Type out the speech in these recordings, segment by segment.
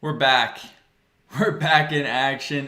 We're back. We're back in action.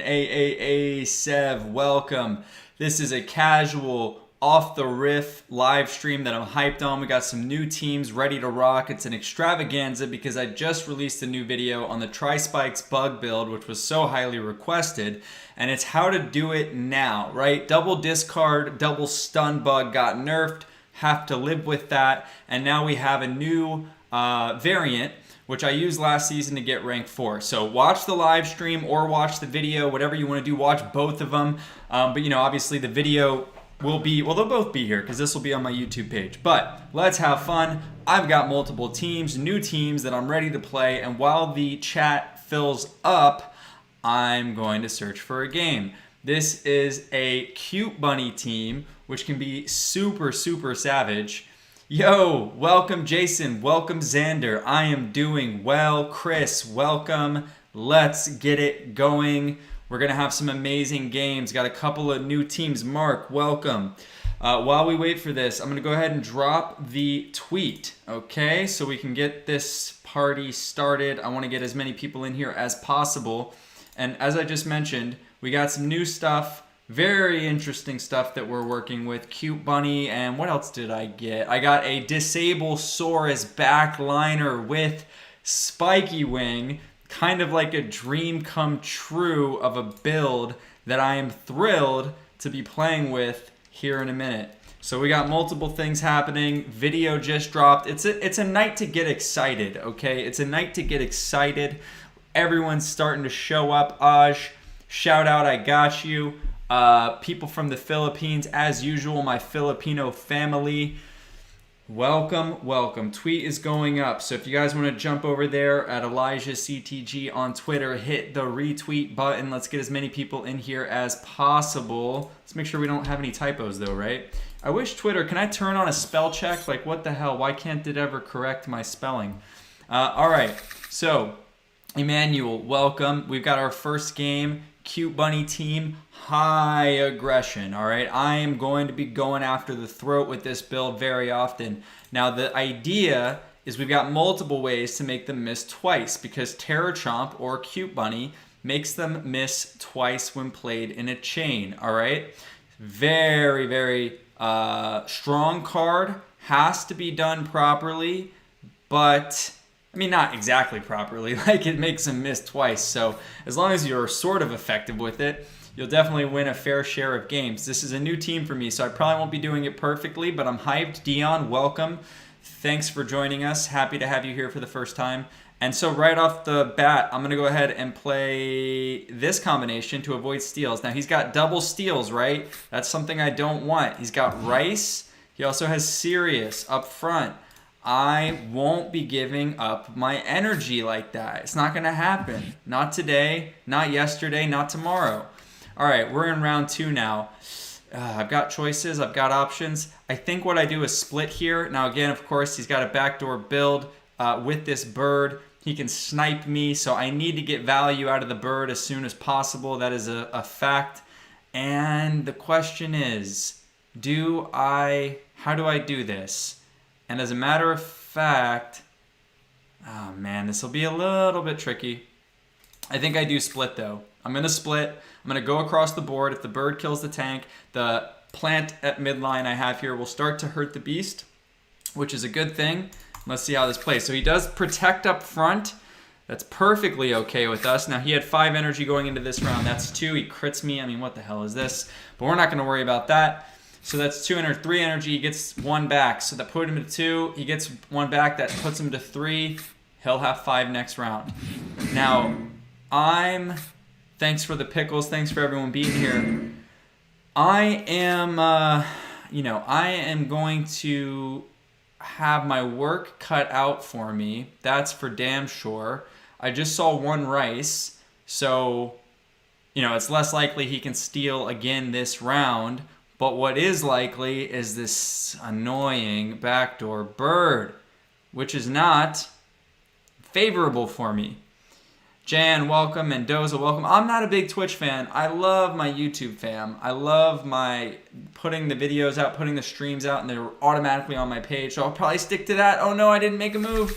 Sev, welcome. This is a casual, off the riff live stream that I'm hyped on. We got some new teams ready to rock. It's an extravaganza because I just released a new video on the Tri-Spikes bug build, which was so highly requested. And it's how to do it now, right? Double discard, double stun bug got nerfed. Have to live with that. And now we have a new variant, which I used last season to get rank 4. So watch the live stream or watch the video, whatever you want to do. Watch both of them. But you know, obviously the video will be, well, they'll both be here because this will be on my YouTube page. But let's have fun. I've got multiple teams, new teams that I'm ready to play. And while the chat fills up, I'm going to search for a game. This is a cute bunny team, which can be super, super savage. Yo, welcome Jason, welcome Xander. I am doing well. Chris, welcome. Let's get it going. We're gonna have some amazing games. Got a couple of new teams. Mark, welcome. While we wait for this, I'm gonna go ahead and drop the tweet, okay? So we can get this party started. I wanna get as many people in here as possible. And as I just mentioned, we got some new stuff. Very interesting stuff that we're working with. Cute bunny, and what else did I get? I got a Disablesaurus backliner with spiky wing, kind of like a dream come true of a build that I am thrilled to be playing with here in a minute. So we got multiple things happening. Video just dropped. It's a night to get excited, okay? It's a night to get excited. Everyone's starting to show up. Aj, shout out, I got you. People from the Philippines, as usual, my Filipino family. Welcome, welcome. Tweet is going up. So if you guys want to jump over there at ElijahCTG on Twitter, hit the retweet button. Let's get as many people in here as possible. Let's make sure we don't have any typos though, right? I wish Twitter, can I turn on a spell check? Like what the hell? Why can't it ever correct my spelling? All right, so Emmanuel, welcome. We've got our first game. Cute bunny team, high aggression, all right? I am going to be going after the throat with this build very often. Now, the idea is we've got multiple ways to make them miss twice because Terror Chomp or Cute Bunny makes them miss twice when played in a chain, all right? Very, very strong card, has to be done properly, but I mean, not exactly properly, like it makes them miss twice. So as long as you're sort of effective with it, you'll definitely win a fair share of games. This is a new team for me, so I probably won't be doing it perfectly, but I'm hyped. Dion, welcome. Thanks for joining us. Happy to have you here for the first time. And so right off the bat, I'm going to go ahead and play this combination to avoid steals. Now, he's got double steals, right? That's something I don't want. He's got Rice. He also has Sirius up front. I won't be giving up my energy like that. It's not going to happen. Not today, not yesterday, not tomorrow. All right, we're in round 2 now. I've got choices. I've got options. I think what I do is split here. Now, again, of course, he's got a backdoor build with this bird. He can snipe me, so I need to get value out of the bird as soon as possible. That is a fact. And the question is, how do I do this? And as a matter of fact, oh man, this will be a little bit tricky. I think I do split though. I'm going to split. I'm going to go across the board. If the bird kills the tank, the plant at midline I have here will start to hurt the beast, which is a good thing. Let's see how this plays. So he does protect up front. That's perfectly okay with us. Now he had 5 energy going into this round. That's 2. He crits me. I mean, what the hell is this? But we're not going to worry about that. So that's 3 energy. He gets 1 back. So that put him to 2. He gets 1 back. That puts him to 3. He'll have 5 next round. Now, thanks for the pickles. Thanks for everyone being here. I am going to have my work cut out for me. That's for damn sure. I just saw 1 Rice. So, it's less likely he can steal again this round. But what is likely is this annoying backdoor bird, which is not favorable for me. Jan, welcome. Mendoza, welcome. I'm not a big Twitch fan. I love my YouTube fam. I love my putting the videos out, putting the streams out, and they're automatically on my page. So I'll probably stick to that. Oh no, I didn't make a move.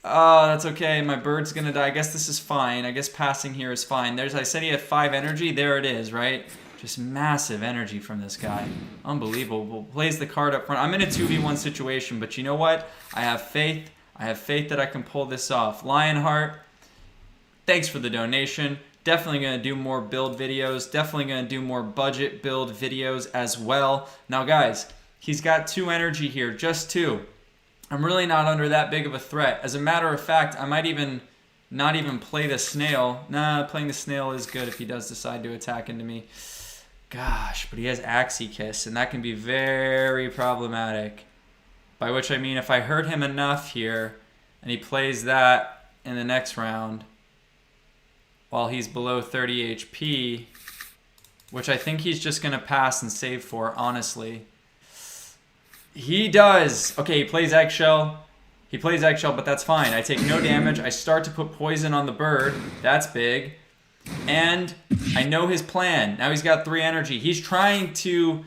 Oh, that's okay. My bird's gonna die. I guess this is fine. I guess passing here is fine. I said he had 5 energy. There it is, right? Just massive energy from this guy. Unbelievable. Plays the card up front. I'm in a 2v1 situation, but you know what? I have faith. I have faith that I can pull this off. Lionheart, thanks for the donation. Definitely going to do more build videos. Definitely going to do more budget build videos as well. Now, guys, he's got 2 energy here. Just 2. I'm really not under that big of a threat. As a matter of fact, I might even not even play the snail. Nah, playing the snail is good if he does decide to attack into me. Gosh, but he has Axie Kiss, and that can be very problematic. By which I mean if I hurt him enough here, and he plays that in the next round, while he's below 30 HP, which I think he's just going to pass and save for, honestly. He does. Okay, he plays Eggshell. He plays Eggshell, but that's fine. I take no damage. I start to put poison on the bird. That's big. And I know his plan. Now he's got 3 energy. He's trying to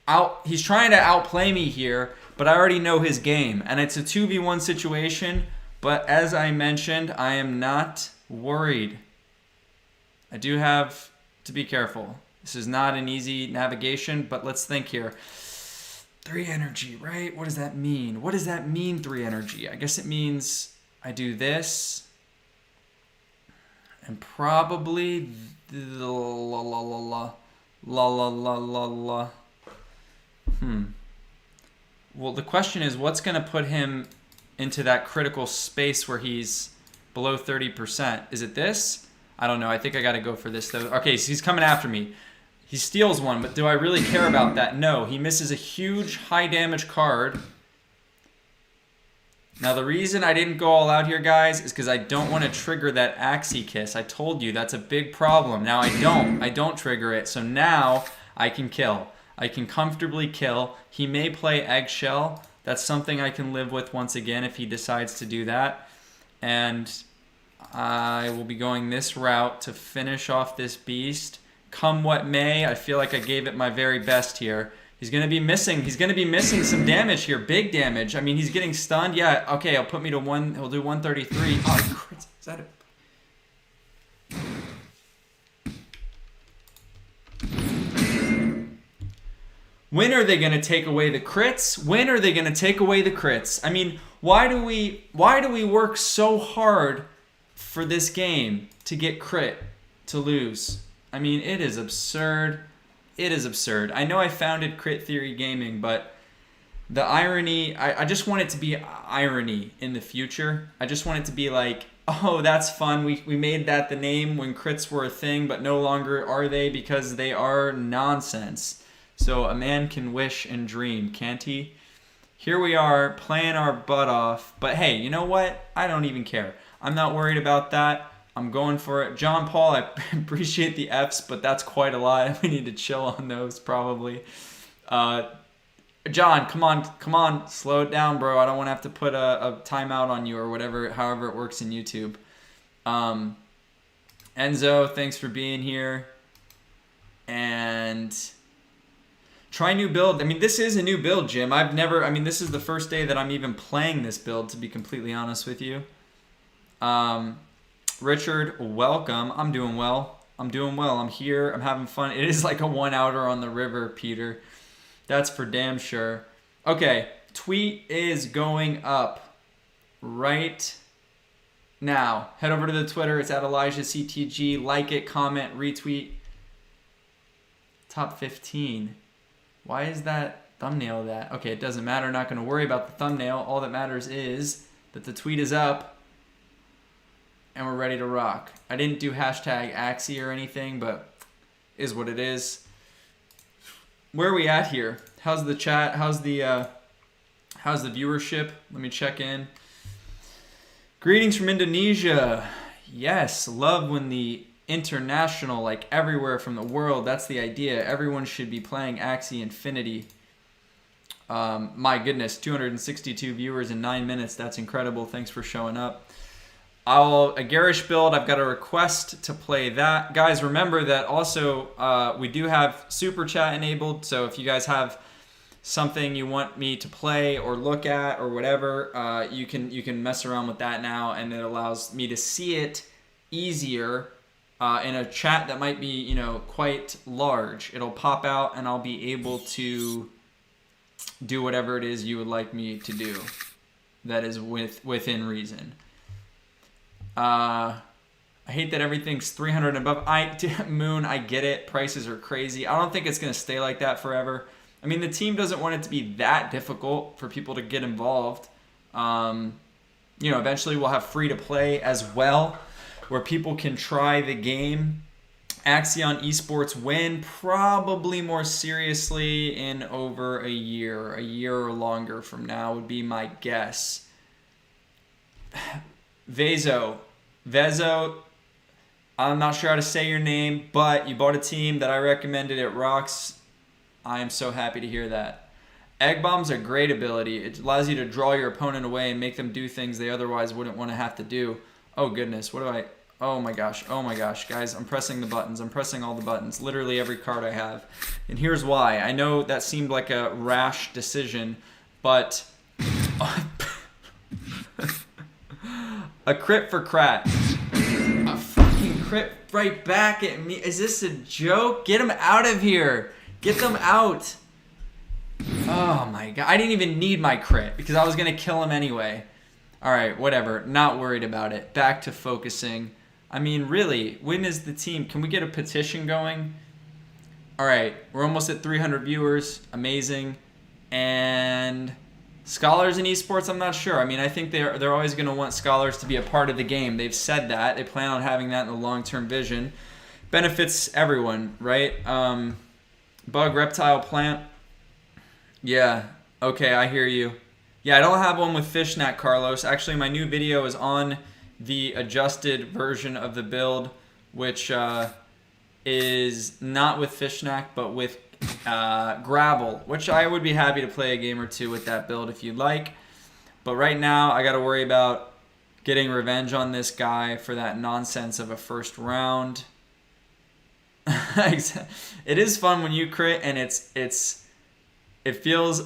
outplay me here, but I already know his game. And it's a 2v1 situation, but as I mentioned, I am not worried. I do have to be careful. This is not an easy navigation, but let's think here. 3 energy, right? What does that mean? What does that mean, 3 energy? I guess it means I do this. And probably Well, the question is, what's going to put him into that critical space where he's below 30%? Is it this? I don't know. I think I got to go for this, though. Okay, so he's coming after me. He steals one, but do I really care about that? No. He misses a huge high damage card. Now, the reason I didn't go all out here, guys, is because I don't want to trigger that Axie Kiss. I told you that's a big problem. Now, I don't trigger it, so now I can kill. I can comfortably kill. He may play Eggshell. That's something I can live with once again if he decides to do that. And I will be going this route to finish off this beast. Come what may, I feel like I gave it my very best here. He's going to be missing. He's going to be missing some damage here. Big damage. I mean, he's getting stunned. Yeah, okay, he'll put me to 1. He'll do 133. Oh, crits. Is that it? When are they going to take away the crits? When are they going to take away the crits? I mean, why do we work so hard for this game to get crit, to lose? I mean, it is absurd. It is absurd. I know I founded Crit Theory Gaming, but the irony, I just want it to be irony in the future. I just want it to be like, oh, that's fun. We made that the name when crits were a thing, but no longer are they because they are nonsense. So a man can wish and dream, can't he? Here we are playing our butt off. But hey, you know what? I don't even care. I'm not worried about that. I'm going for it. John Paul, I appreciate the Fs, but that's quite a lot. We need to chill on those probably. John, come on. Slow it down, bro. I don't want to have to put a timeout on you or whatever, however it works in YouTube. Enzo, thanks for being here. And try new build. I mean, this is a new build, Jim. This is the first day that I'm even playing this build, to be completely honest with you. Richard, welcome. I'm doing well. I'm here. I'm having fun. It is like a 1-outer on the river, Peter. That's for damn sure. Okay, tweet is going up right now. Head over to the Twitter. It's at ElijahCTG. Like it, comment, retweet. Top 15. Why is that thumbnail that? Okay, it doesn't matter. Not going to worry about the thumbnail. All that matters is that the tweet is up. And we're ready to rock. I didn't do hashtag Axie or anything, but is what it is. Where are we at here? How's the chat? How's the viewership? Let me check in. Greetings from Indonesia. Yes, love when the international, like everywhere from the world. That's the idea. Everyone should be playing Axie Infinity. My goodness, 262 viewers in 9 minutes. That's incredible. Thanks for showing up. A garish build, I've got a request to play that. Guys, remember that also we do have Super Chat enabled, so if you guys have something you want me to play or look at or whatever, you can mess around with that now, and it allows me to see it easier in a chat that might be, quite large. It'll pop out, and I'll be able to do whatever it is you would like me to do. That is within reason. I hate that everything's 300 and above. Moon, I get it. Prices are crazy. I don't think it's going to stay like that forever. I mean, the team doesn't want it to be that difficult for people to get involved. Eventually we'll have free to play as well, where people can try the game. Axie on esports win probably more seriously in over a year or longer from now would be my guess. Vezo, I'm not sure how to say your name, but you bought a team that I recommended. It rocks. I am so happy to hear that. Egg Bomb's a great ability. It allows you to draw your opponent away and make them do things they otherwise wouldn't want to have to do. Oh goodness, oh my gosh, guys, I'm pressing the buttons. I'm pressing all the buttons, literally every card I have. And here's why. I know that seemed like a rash decision, but a crit for Krat. A fucking crit right back at me. Is this a joke? Get him out of here. Get them out. Oh my god. I didn't even need my crit because I was going to kill him anyway. Alright, whatever. Not worried about it. Back to focusing. I mean, really, when is the team? Can we get a petition going? Alright, we're almost at 300 viewers. Amazing. And scholars in esports, I'm not sure. I mean, I think they're always going to want scholars to be a part of the game. They've said that. They plan on having that in the long-term vision. Benefits everyone, right? Bug, reptile, plant. Yeah, okay, I hear you. Yeah, I don't have one with Fishnet, Carlos. Actually, my new video is on the adjusted version of the build, which is not with Fishnet, but with Gravel, which I would be happy to play a game or two with that build if you'd like. But right now, I got to worry about getting revenge on this guy for that nonsense of a first round. It is fun when you crit, and it feels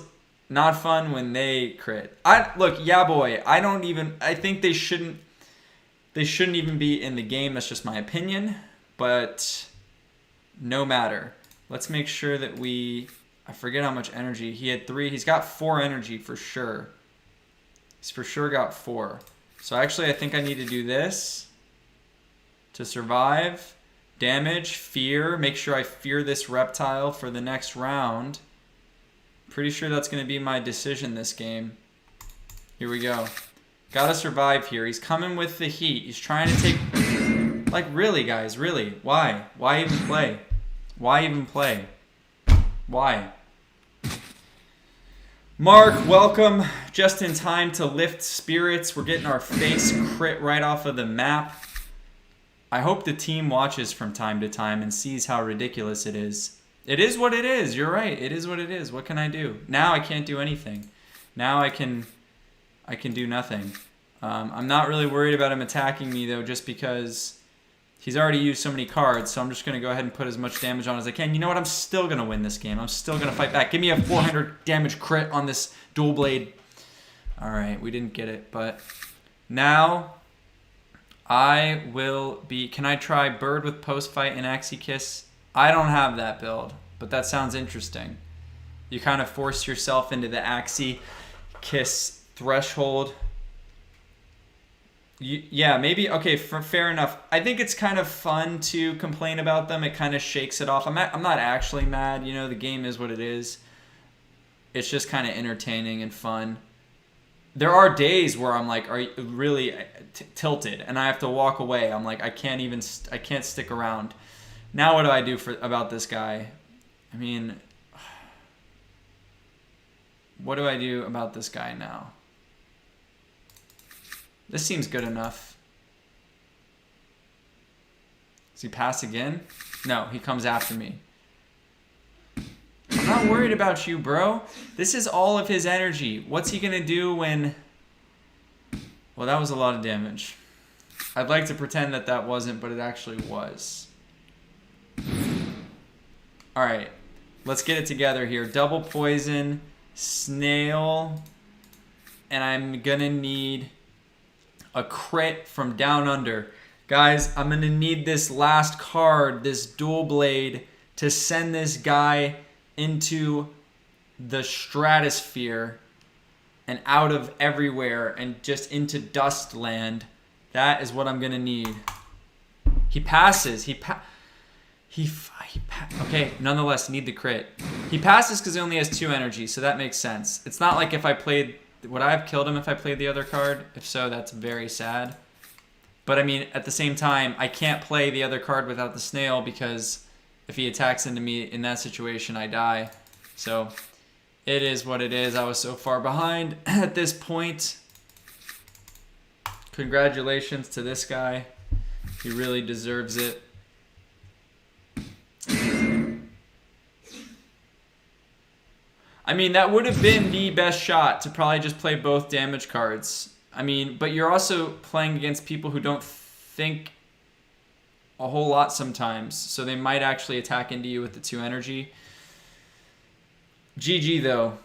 not fun when they crit. I think they shouldn't even be in the game. That's just my opinion, but no matter. Let's make sure that I forget how much energy he had. 3. He's got 4 energy for sure. He's for sure got 4. So actually, I think I need to do this to survive. Damage, fear. Make sure I fear this reptile for the next round. Pretty sure that's going to be my decision this game. Here we go. Gotta survive here. He's coming with the heat. He's trying to take... Like, really, guys? Really? Why? Why even play? Why even play? Why? Mark, welcome. Just in time to lift spirits. We're getting our face crit right off of the map. I hope the team watches from time to time and sees how ridiculous it is. It is what it is. You're right. It is what it is. What can I do? Now I can't do anything. Now I can do nothing. I'm not really worried about him attacking me, though, just because he's already used so many cards. So I'm just going to go ahead and put as much damage on as I can. You know what? I'm still going to win this game. I'm still going to fight back. Give me a 400 damage crit on this dual blade. All right. We didn't get it, but now... I will be... Can I try Bird with post-fight and Axie Kiss? I don't have that build, but that sounds interesting. You kind of force yourself into the Axie Kiss threshold. Yeah, maybe... Okay, fair enough. I think it's kind of fun to complain about them. It kind of shakes it off. I'm not actually mad. You know, the game is what it is. It's just kind of entertaining and fun. There are days where I'm like, are you really tilted, and I have to walk away. I'm like, I can't stick around. Now what do I do about this guy? I mean, what do I do about this guy now? This seems good enough. Does he pass again? No, he comes after me. I'm not worried about you, bro. This is all of his energy. What's he going to do when... Well, that was a lot of damage. I'd like to pretend that that wasn't, but it actually was. Alright. Let's get it together here. Double poison. snail, and I'm going to need a crit from down under. Guys, I'm going to need this last card, this dual blade, to send this guy into the stratosphere and out of everywhere and just into dust land. That is what I'm going to need. He passes. Okay, nonetheless, need the crit. He passes because he only has 2 energy, so that makes sense. It's not like if I played... Would I have killed him if I played the other card? If so, that's very sad. But I mean, at the same time, I can't play the other card without the snail because if he attacks into me in that situation, I die. So it is what it is. I was so far behind at this point. Congratulations to this guy. He really deserves it. I mean, that would have been the best shot to probably just play both damage cards. I mean, but you're also playing against people who don't think a whole lot sometimes, so they might actually attack into you with the 2 energy. GG, though.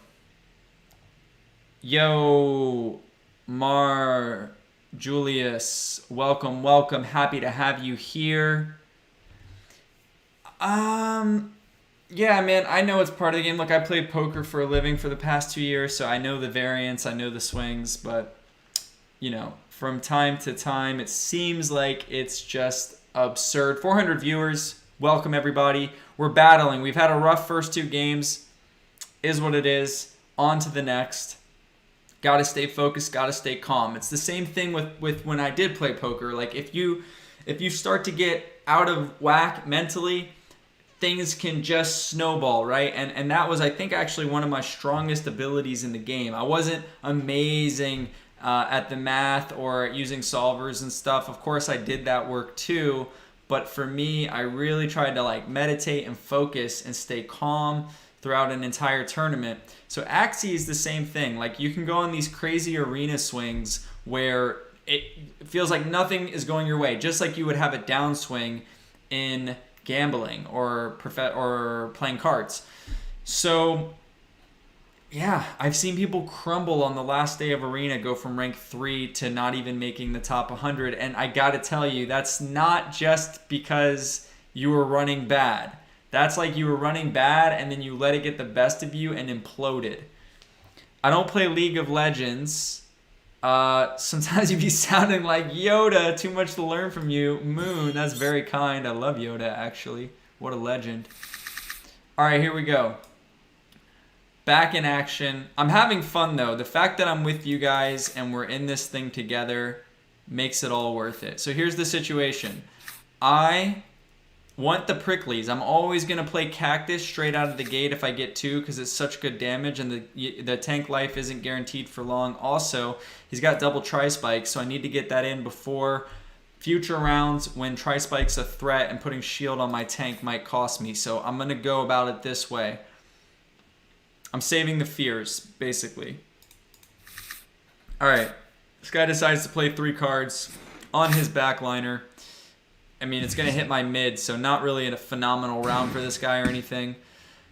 Yo, Mar, Julius, welcome, welcome. Happy to have you here. Yeah, man, I know it's part of the game. Look, I played poker for a living for the past 2 years, so I know the variance, I know the swings, but, you know, from time to time, it seems like it's just absurd. 400 viewers. Welcome, everybody. We're battling. We've had a rough first 2 games. Is what it is. On to the next. Got to stay focused, got to stay calm. It's the same thing with when I did play poker. Like, if you start to get out of whack mentally, things can just snowball, right? And that was, I think, actually one of my strongest abilities in the game. I wasn't amazing at the math or using solvers and stuff. Of course, I did that work too. But for me, I really tried to like meditate and focus and stay calm throughout an entire tournament. So Axie is the same thing. Like, you can go on these crazy arena swings where it feels like nothing is going your way, just like you would have a downswing in gambling or playing cards. So yeah, I've seen people crumble on the last day of arena, go from rank 3 to not even making the top 100. And I gotta tell you, that's not just because you were running bad. That's like you were running bad and then you let it get the best of you and imploded. I don't play League of Legends. Sometimes you be sounding like Yoda. Too much to learn from you. Moon, that's very kind. I love Yoda, actually. What a legend. All right, here we go. Back in action. I'm having fun, though. The fact that I'm with you guys and we're in this thing together makes it all worth it. So here's the situation. I want the pricklies. I'm always going to play cactus straight out of the gate if I get 2 because it's such good damage and the tank life isn't guaranteed for long. Also, he's got double tri-spike, so I need to get that in before future rounds when tri-spike's a threat and putting shield on my tank might cost me. So I'm going to go about it this way. I'm saving the fears, basically. All right. This guy decides to play 3 cards on his backliner. I mean, it's going to hit my mid, so not really a phenomenal round for this guy or anything.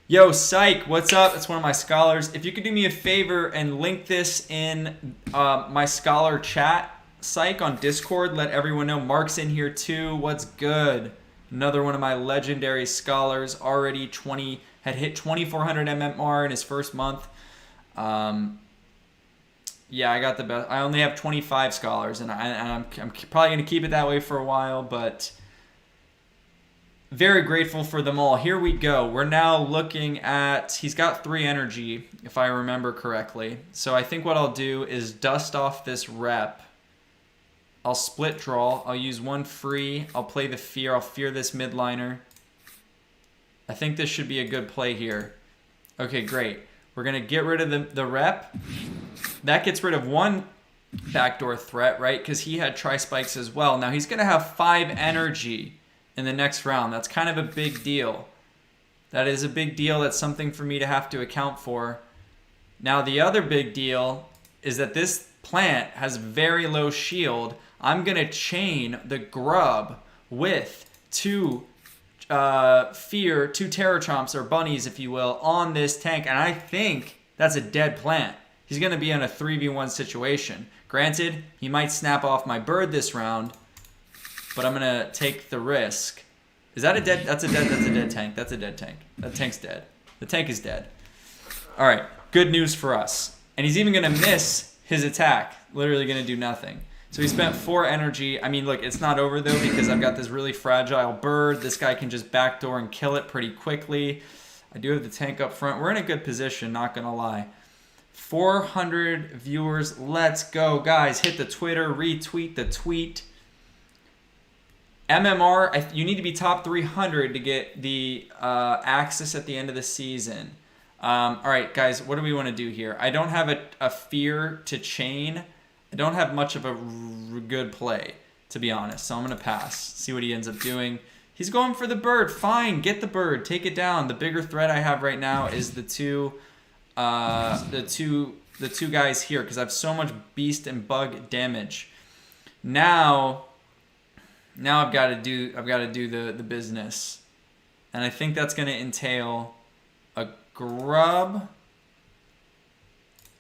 Yo, Psych, what's up? It's one of my scholars. If you could do me a favor and link this in my scholar chat, Psych, on Discord, let everyone know. Mark's in here too. What's good? Another one of my legendary scholars, already had hit 2,400 MMR in his first month. Yeah, I got the best. I only have 25 scholars, and I'm probably going to keep it that way for a while, but very grateful for them all. Here we go. We're now looking at, he's got 3 energy, if I remember correctly. So I think what I'll do is dust off this rep. I'll split draw. I'll use 1 free. I'll play the fear. I'll fear this midliner. I think this should be a good play here. Okay, great. We're going to get rid of the rep. That gets rid of 1 backdoor threat, right? Because he had tri-spikes as well. Now he's going to have 5 energy in the next round. That's kind of a big deal. That is a big deal. That's something for me to have to account for. Now the other big deal is that this plant has very low shield. I'm going to chain the grub with 2 Terror Chomps, or bunnies if you will, on this tank. And I think That's a dead plant. He's going to be in a 3v1 situation. Granted, he might snap off my bird this round, but I'm going to take the risk. Is that a dead? That's a dead tank. That's a dead tank. That tank's dead. The tank is dead. All right, good news for us. And he's even going to miss his attack. Literally going to do nothing. So he spent 4 energy. I mean, look, it's not over though because I've got this really fragile bird. This guy can just backdoor and kill it pretty quickly. I do have the tank up front. We're in a good position, not going to lie. 400 viewers. Let's go, guys. Hit the Twitter, retweet the tweet. MMR, you need to be top 300 to get the Axis at the end of the season. All right, guys, what do we want to do here? I don't have a fear to chain. I don't have much of a good play, to be honest, so I'm going to pass. See what he ends up doing. He's going for the bird. Fine, get the bird. Take it down. The bigger threat I have right now is the two guys here because I have so much beast and bug damage. Now I've got to do the business, and I think that's going to entail a grub,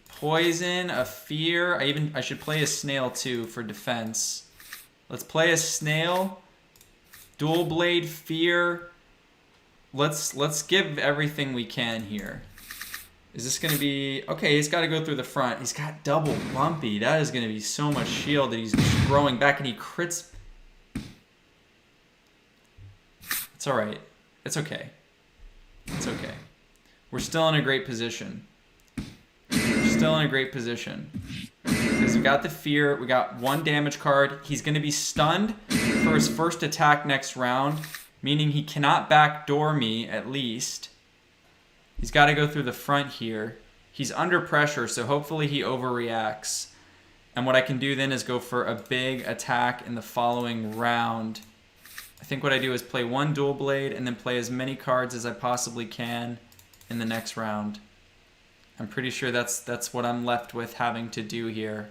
poison, a fear. I should play a snail too for defense. Let's play a snail, dual blade, fear. Let's give everything we can here. Is this going to be okay? He's got to go through the front. He's got double bumpy. That is going to be so much shield that he's just growing back, and he crits. It's all right. It's okay. It's okay. We're still in a great position. We're still in a great position. Because we got the fear. We got 1 damage card. He's going to be stunned for his first attack next round, meaning he cannot backdoor me at least. He's got to go through the front here. He's under pressure, so hopefully he overreacts. And what I can do then is go for a big attack in the following round. I think what I do is play 1 dual blade and then play as many cards as I possibly can in the next round. I'm pretty sure that's what I'm left with having to do here.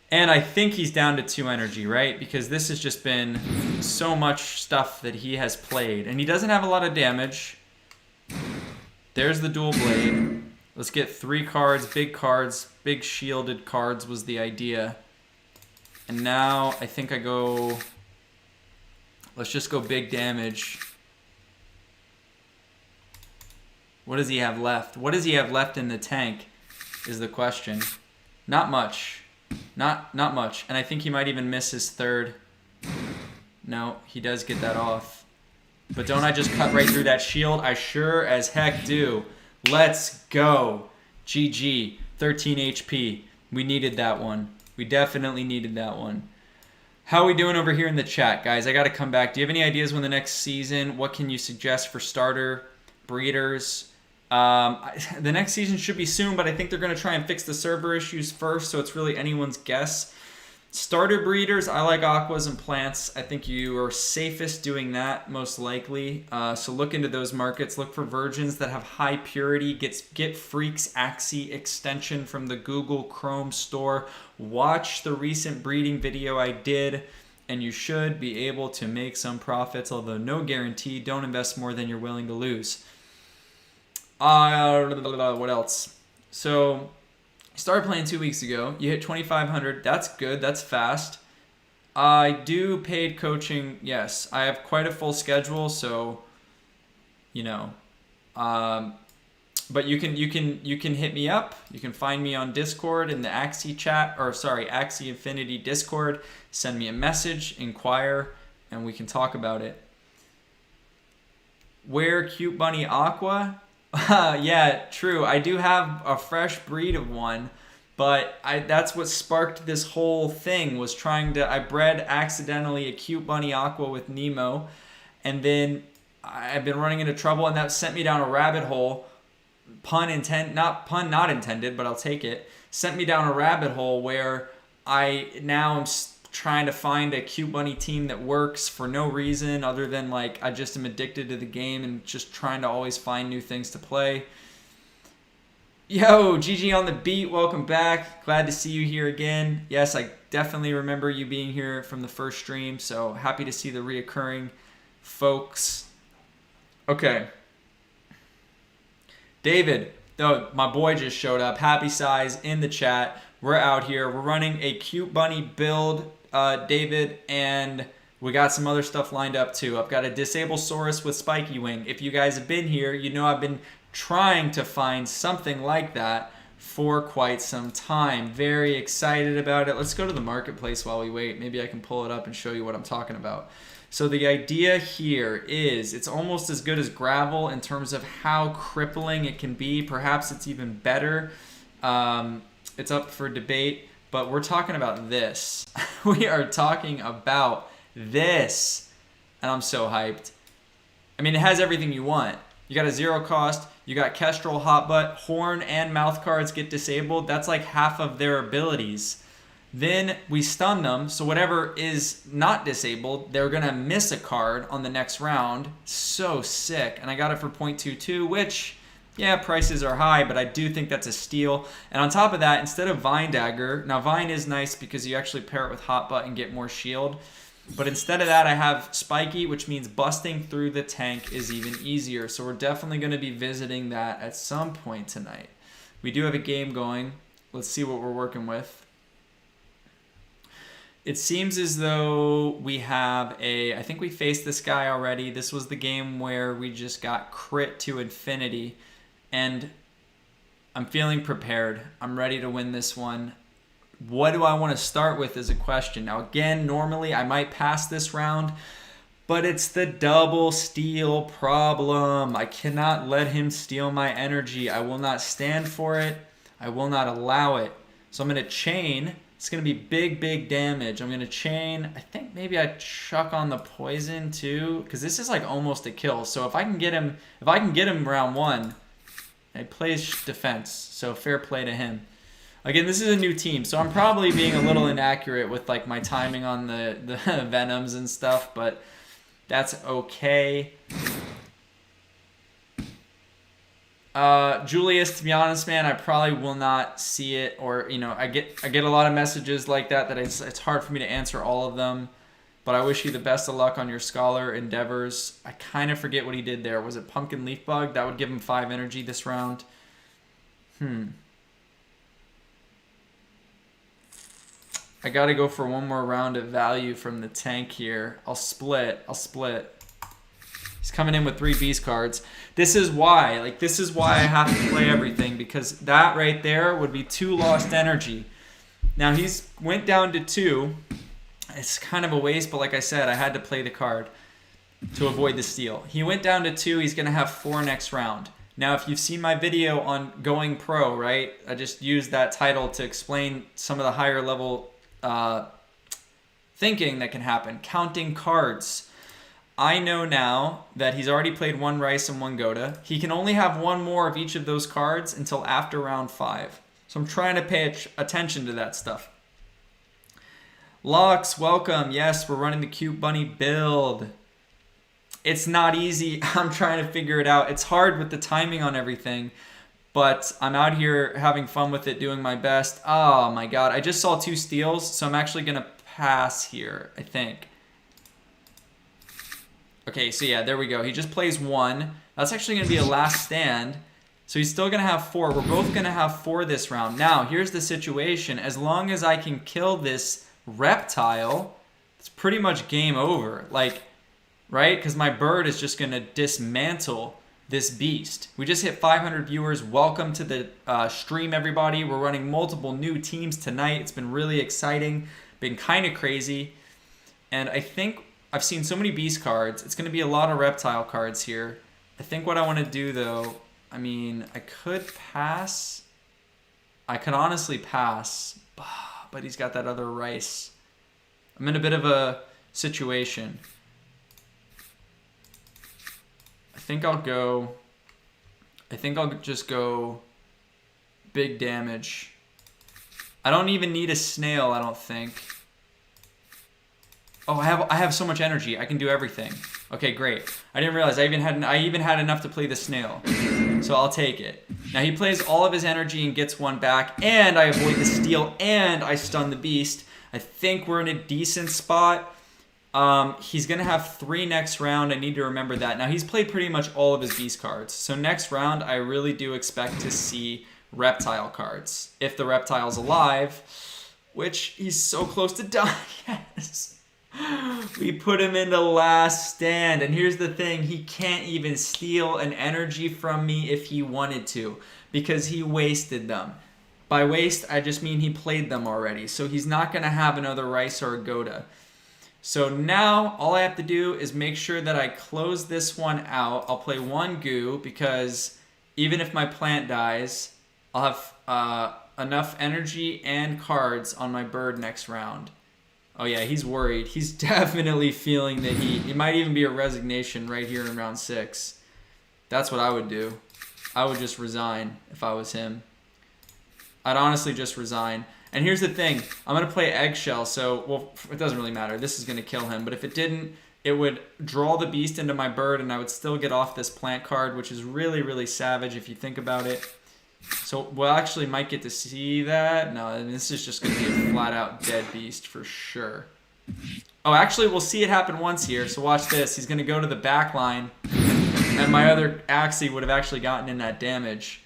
And I think he's down to 2 energy, right? Because this has just been so much stuff that he has played. And he doesn't have a lot of damage. There's the dual blade. Let's get 3 cards, big shielded cards was the idea. And now I think I go, let's just go big damage. What does he have left? What does he have left in the tank is the question. Not much. Not much. And I think he might even miss his 3rd. No, he does get that off. But don't I just cut right through that shield? I sure as heck do. Let's go. GG. 13 HP. We needed that one. We definitely needed that one. How are we doing over here in the chat, guys? I got to come back. Do you have any ideas when the next season? What can you suggest for starter breeders? The next season should be soon, but I think they're going to try and fix the server issues first, so it's really anyone's guess. Starter breeders, I like aquas and plants. I think you are safest doing that, most likely. So look into those markets. Look for virgins that have high purity. Get Freak's Axie extension from the Google Chrome store. Watch the recent breeding video I did, and you should be able to make some profits, although no guarantee. Don't invest more than you're willing to lose. What else? So started playing 2 weeks ago. You hit 2,500. That's good. That's fast. I do paid coaching. Yes, I have quite a full schedule. So, you know, but you can hit me up. You can find me on Discord in the Axie chat, or sorry, Axie Infinity Discord. Send me a message, inquire, and we can talk about it. Wear Cute Bunny Aqua. Yeah, true. I do have a fresh breed of one, but that's what sparked this whole thing, was I bred accidentally a Cute Bunny Aqua with Nemo, and then I've been running into trouble, and that sent me down a rabbit hole. Pun not intended, but I'll take it. Sent me down a rabbit hole where I now am trying to find a Cute Bunny team that works for no reason other than like I just am addicted to the game and just trying to always find new things to play. Yo, GG on the beat, welcome back. Glad to see you here again. Yes, I definitely remember you being here from the first stream, so happy to see the reoccurring folks. Okay. David, though, my boy just showed up. Happy size in the chat. We're out here. We're running a cute bunny build, David, and we got some other stuff lined up too. I've got a Disablesaurus with spiky wing. If you guys have been here, you know I've been trying to find something like that for quite some time. Very excited about it. Let's go to the marketplace while we wait. Maybe I can pull it up and show you what I'm talking about. So the idea here is it's almost as good as gravel in terms of how crippling it can be. Perhaps it's even better. It's up for debate, but we're talking about this. We are talking about this, and I'm so hyped. I mean, it has everything you want. You got a 0 cost, you got Kestrel, Hotbutt, Horn, and Mouth cards get disabled. That's like half of their abilities. Then we stun them, so whatever is not disabled, they're gonna miss a card on the next round. So sick. And I got it for 0.22, which, yeah, prices are high, but I do think that's a steal. And on top of that, instead of Vine Dagger, now Vine is nice because you actually pair it with Hotbutt and get more shield. But instead of that, I have Spiky, which means busting through the tank is even easier. So we're definitely going to be visiting that at some point tonight. We do have a game going. Let's see what we're working with. It seems as though we have I think we faced this guy already. This was the game where we just got crit to infinity. And I'm feeling prepared. I'm ready to win this one. What do I want to start with is a question. Now, again, normally I might pass this round, but it's the double steal problem. I cannot let him steal my energy. I will not stand for it. I will not allow it. So I'm going to chain. It's going to be big, big damage. I'm going to chain. I think maybe I chuck on the poison too, because this is like almost a kill. So if I can get him round 1, he plays defense. So fair play to him. Again, this is a new team, so I'm probably being a little inaccurate with like my timing on the Venoms and stuff, but that's okay. Julius, to be honest, man, I probably will not see it, or I get a lot of messages like that it's hard for me to answer all of them. But I wish you the best of luck on your scholar endeavors. I kind of forget what he did there. Was it Pumpkin Leaf Bug? That would give him 5 energy this round. I got to go for one more round of value from the tank here. I'll split. He's coming in with 3 beast cards. This is why I have to play everything, because that right there would be 2 lost energy. Now he's went down to 2. It's kind of a waste, but like I said, I had to play the card to avoid the steal. He went down to 2. He's going to have 4 next round. Now, if you've seen my video on going pro, right, I just used that title to explain some of the higher level thinking that can happen. Counting cards. I know now that he's already played 1 Rice and 1 Goda. He can only have 1 more of each of those cards until after round 5. So I'm trying to pay attention to that stuff. Lux, welcome. Yes, we're running the cute bunny build. It's not easy. I'm trying to figure it out. It's hard with the timing on everything, but I'm out here having fun with it, doing my best. Oh my god, I just saw 2 steals, so I'm actually going to pass here, I think. Okay, so yeah, there we go. He just plays 1. That's actually going to be a last stand. So he's still going to have 4. We're both going to have 4 this round. Now, here's the situation. As long as I can kill this reptile, it's pretty much game over. Like, right? Because my bird is just going to dismantle this beast. We just hit 500 viewers. Welcome to the stream, everybody. We're running multiple new teams tonight. It's been really exciting. Been kind of crazy. And I think I've seen so many beast cards. It's going to be a lot of reptile cards here. I think what I want to do, though, I mean, I could pass. I could honestly pass. But he's got that other Rice. I'm in a bit of a situation. I think I'll just go big damage. I don't even need a snail, I don't think. Oh, I have so much energy. I can do everything. Okay, great. I didn't realize I even had enough to play the snail. So I'll take it. Now he plays all of his energy and gets 1 back, and I avoid the steal, and I stun the beast. I think we're in a decent spot. He's going to have 3 next round. I need to remember that. Now, he's played pretty much all of his beast cards. So next round, I really do expect to see reptile cards. If the reptile's alive, which he's so close to dying. Yes. We put him into last stand. And here's the thing. He can't even steal an energy from me if he wanted to, because he wasted them. By waste, I just mean he played them already. So he's not going to have another Rice or a Goda. So now all I have to do is make sure that I close this one out. I'll play 1 goo, because even if my plant dies, I'll have enough energy and cards on my bird next round. Oh yeah, he's worried. He's definitely feeling that it might even be a resignation right here in round 6. That's what I would do. I would just resign if I was him. I'd honestly just resign. And here's the thing. I'm going to play Eggshell, so, well, it doesn't really matter. This is going to kill him. But if it didn't, it would draw the beast into my bird, and I would still get off this plant card, which is really, really savage if you think about it. So we'll actually might get to see that. No, this is just going to be a flat-out dead beast for sure. Oh, actually, we'll see it happen once here. So watch this. He's going to go to the back line, and my other Axie would have actually gotten in that damage.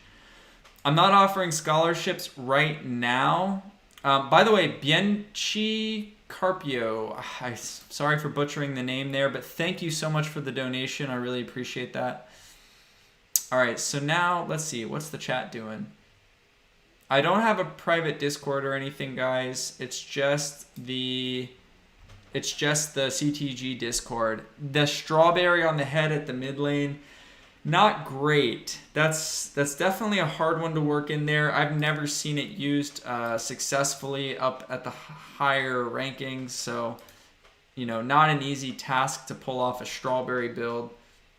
I'm not offering scholarships right now. By the way, Bienchi Carpio, sorry for butchering the name there, but thank you so much for the donation. I really appreciate that. All right, so now let's see. What's the chat doing? I don't have a private Discord or anything, guys. It's just the CTG Discord. The strawberry on the head at the mid lane, not great. That's definitely a hard one to work in there. I've never seen it used successfully up at the higher rankings, so not an easy task to pull off a strawberry build.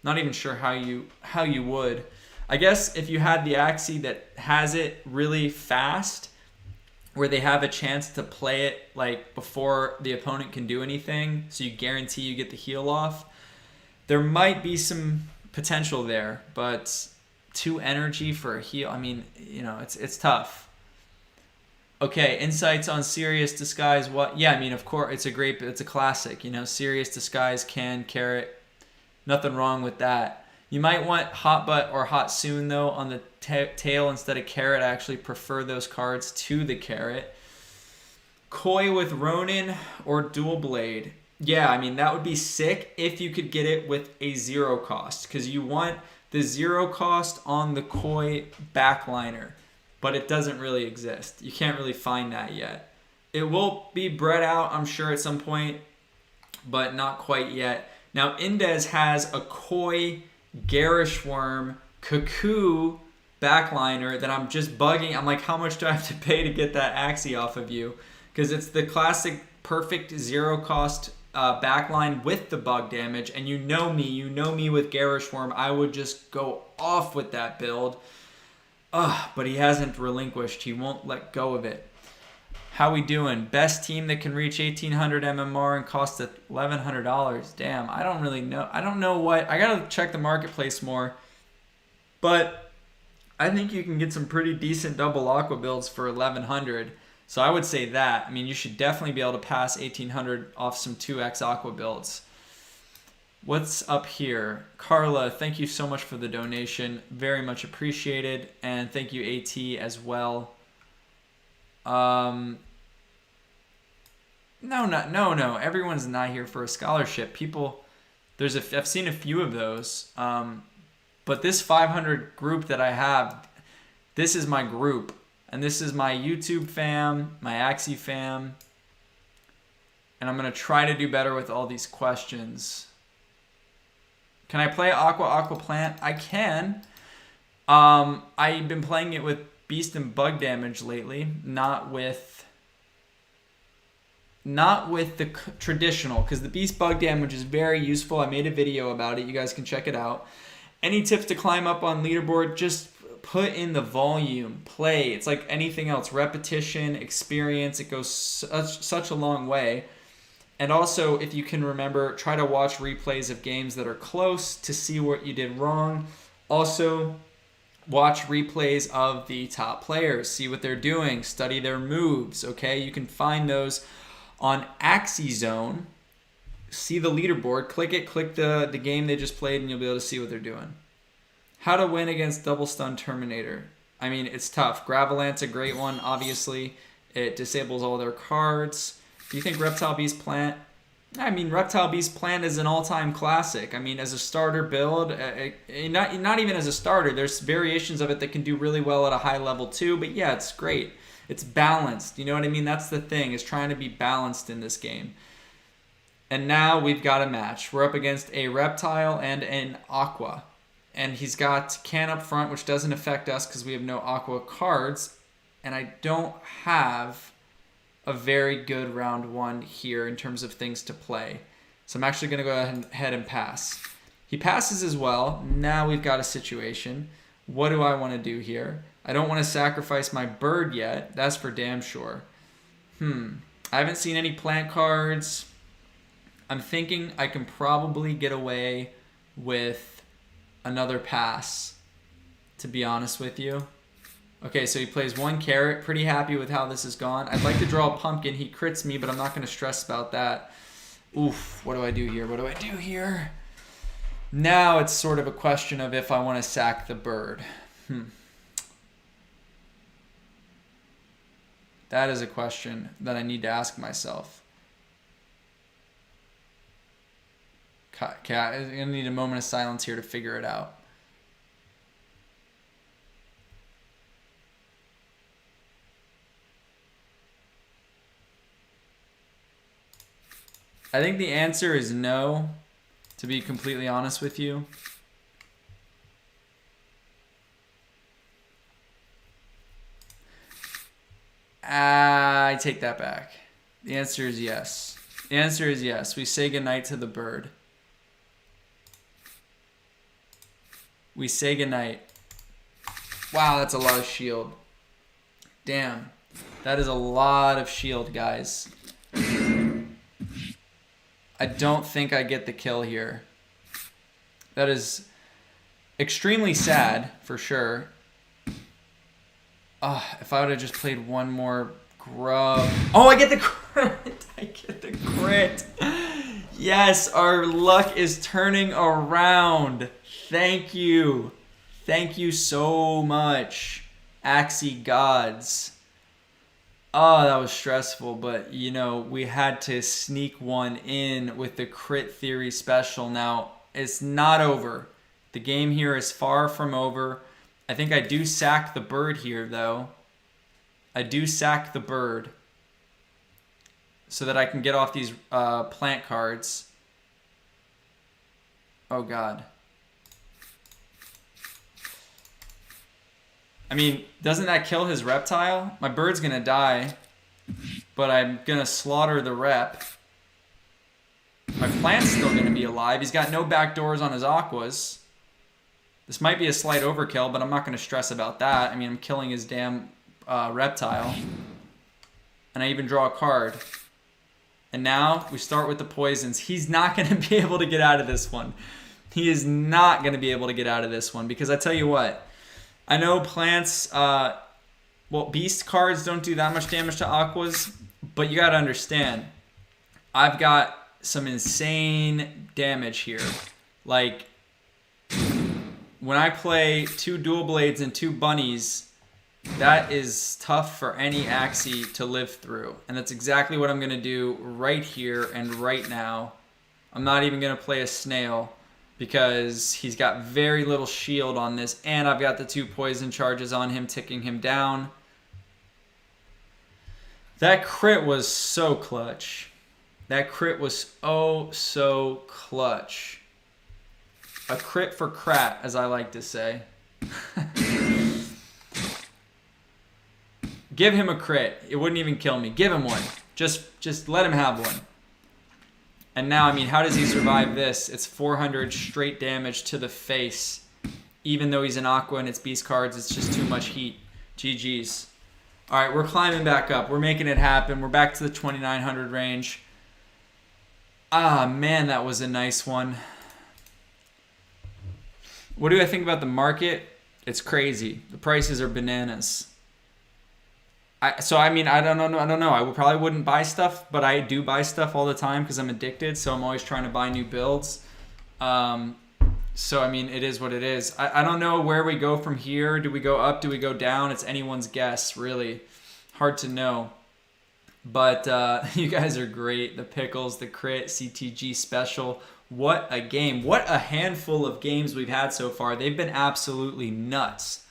Not even sure how you would. I guess if you had the Axie that has it really fast, where they have a chance to play it like before the opponent can do anything, so you guarantee you get the heal off, there might be some potential there, but 2 energy for a heal, I mean, it's tough. Okay, insights on Serious Disguise. What? Yeah, I mean, of course, it's a classic. Serious Disguise, can, carrot. Nothing wrong with that. You might want Hot Butt or Hot Soon, though, on the tail instead of carrot. I actually prefer those cards to the carrot. Koi with Ronin or Dual Blade. Yeah, I mean, that would be sick if you could get it with a 0 cost, because you want the 0 cost on the Koi backliner, but it doesn't really exist. You can't really find that yet. It will be bred out, I'm sure, at some point, but not quite yet. Now, Indez has a Koi Garish Worm Cuckoo backliner that I'm just bugging. I'm like, how much do I have to pay to get that Axie off of you? Because it's the classic perfect 0 cost backline with the bug damage, and you know me with Garish Worm, I would just go off with that build. But he hasn't relinquished. He won't let go of it. How we doing? Best team that can reach 1,800 MMR and cost $1,100. Damn, I don't really know. I don't know what. I gotta check the marketplace more. But I think you can get some pretty decent double aqua builds for 1,100. So I would say that. I mean, you should definitely be able to pass 1,800 off some 2x aqua builds. What's up here? Carla, thank you so much for the donation. Very much appreciated. And thank you, AT, as well. No. Everyone's not here for a scholarship. People, I've seen a few of those. But this 500 group that I have, this is my group. And this is my YouTube fam, my Axie fam. And I'm going to try to do better with all these questions. Can I play Aqua Plant? I can. I've been playing it with Beast and Bug damage lately, not with the traditional, because the Beast Bug damage is very useful. I made a video about it. You guys can check it out. Any tips to climb up on leaderboard? Just put in the volume, play. It's like anything else, repetition, experience. It goes such a long way. And also, if you can remember, try to watch replays of games that are close to see what you did wrong. Also, watch replays of the top players, see what they're doing, study their moves, okay? You can find those on Axie Zone. see the leaderboard, click it, click the game they just played, and you'll be able to see what they're doing. How to win against Double Stun Terminator. I mean, it's tough. Gravelant's a great one, obviously. It disables all their cards. Do you think Reptile Beast Plant? I mean, Reptile Beast Plant is an all-time classic. I mean, as a starter build, not even as a starter, there's variations of it that can do really well at a high level too, but yeah, it's great. It's balanced. You know what I mean? That's the thing, is trying to be balanced in this game. And now we've got a match. We're up against a Reptile and an Aqua. And he's got Can up front, which doesn't affect us because we have no Aqua cards. And I don't have a very good round one here in terms of things to play. So I'm actually going to go ahead and pass. He passes as well. Now we've got a situation. What do I want to do here? I don't want to sacrifice my bird yet. That's for damn sure. I haven't seen any plant cards. I'm thinking I can probably get away with another pass, to be honest with you. Okay, so he plays one carrot. Pretty happy with how this has gone. I'd like to draw a pumpkin. He crits me, but I'm not going to stress about that. Oof, what do I do here? What do I do here? Now it's sort of a question of if I want to sack the bird. That is a question that I need to ask myself. Okay, I'm going to need a moment of silence here to figure it out. I think the answer is no, to be completely honest with you. I take that back. The answer is yes. The answer is yes. We say goodnight to the bird. We say goodnight. Wow, that's a lot of shield. Damn. That is a lot of shield, guys. I don't think I get the kill here. That is extremely sad, for sure. If I would have just played one more grub. Oh, I get the crit. I get the crit. Yes, our luck is turning around. Thank you. Thank you so much, Axie gods. Oh, that was stressful, but, you know, we had to sneak one in with the crit theory special. Now, it's not over. The game here is far from over. I think I do sack the bird here, though. I do sack the bird so that I can get off these plant cards. Oh, God. I mean, doesn't that kill his reptile? My bird's going to die, but I'm going to slaughter the rep. My plant's still going to be alive. He's got no backdoors on his aquas. This might be a slight overkill, but I'm not going to stress about that. I mean, I'm killing his damn reptile. And I even draw a card. And now we start with the poisons. He's not going to be able to get out of this one. He is not going to be able to get out of this one, because I tell you what, I know plants, well, beast cards don't do that much damage to aquas, but you got to understand, I've got some insane damage here. Like, when I play 2 dual blades and 2 bunnies, that is tough for any Axie to live through. And that's exactly what I'm going to do right here and right now. I'm not even going to play a snail, because he's got very little shield on this, and I've got the 2 poison charges on him, ticking him down. That crit was so clutch. That crit was oh so clutch. A crit for crat, as I like to say. Give him a crit. It wouldn't even kill me. Give him one. Just let him have one. And now, I mean, how does he survive this? It's 400 straight damage to the face. Even though he's an aqua and it's beast cards, it's just too much heat. GG's. All right, we're climbing back up. We're making it happen. We're back to the 2900 range. Ah, man, that was a nice one. What do I think about the market? It's crazy. The prices are bananas. I mean, I don't know. I probably wouldn't buy stuff, but I do buy stuff all the time because I'm addicted. So I'm always trying to buy new builds. So I mean, it is what it is. I don't know where we go from here. Do we go up? Do we go down? It's anyone's guess, really. Hard to know. But you guys are great. The pickles, the crit, CTG special. What a game. What a handful of games we've had so far. They've been absolutely nuts.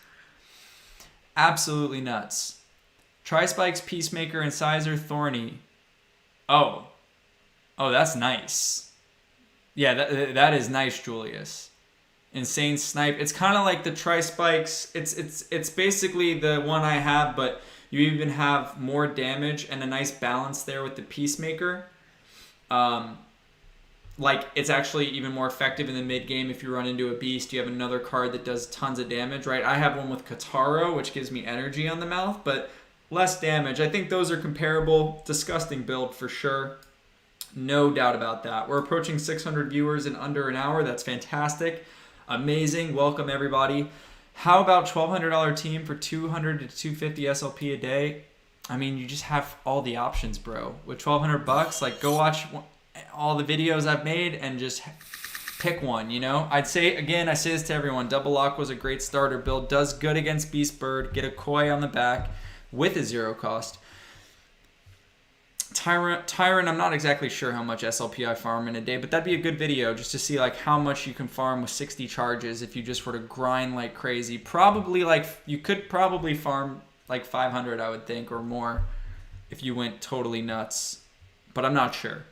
Absolutely nuts. Tri-Spikes, Peacemaker, Incisor, Thorny. Oh, that's nice. Yeah, that is nice, Julius. Insane Snipe. It's kind of like the Tri-Spikes. It's basically the one I have, but you even have more damage and a nice balance there with the Peacemaker. Like, it's actually even more effective in the mid-game if you run into a beast. You have another card that does tons of damage, right? I have one with Kataro, which gives me energy on the mouth, but less damage. I think those are comparable. Disgusting build for sure. No doubt about that. We're approaching 600 viewers in under an hour. That's fantastic. Amazing. Welcome, everybody. How about $1,200 team for 200 to 250 SLP a day? I mean, you just have all the options, bro. With 1,200 bucks, like, go watch all the videos I've made and just pick one, you know? I'd say, again, I say this to everyone, Double Aqua is a great starter build. Does good against Beast Bird. Get a Koi on the back with a 0 cost. Tyrant, I'm not exactly sure how much SLP I farm in a day, but that'd be a good video just to see like how much you can farm with 60 charges if you just were to grind like crazy. Probably like, you could probably farm like 500, I would think, or more if you went totally nuts, but I'm not sure.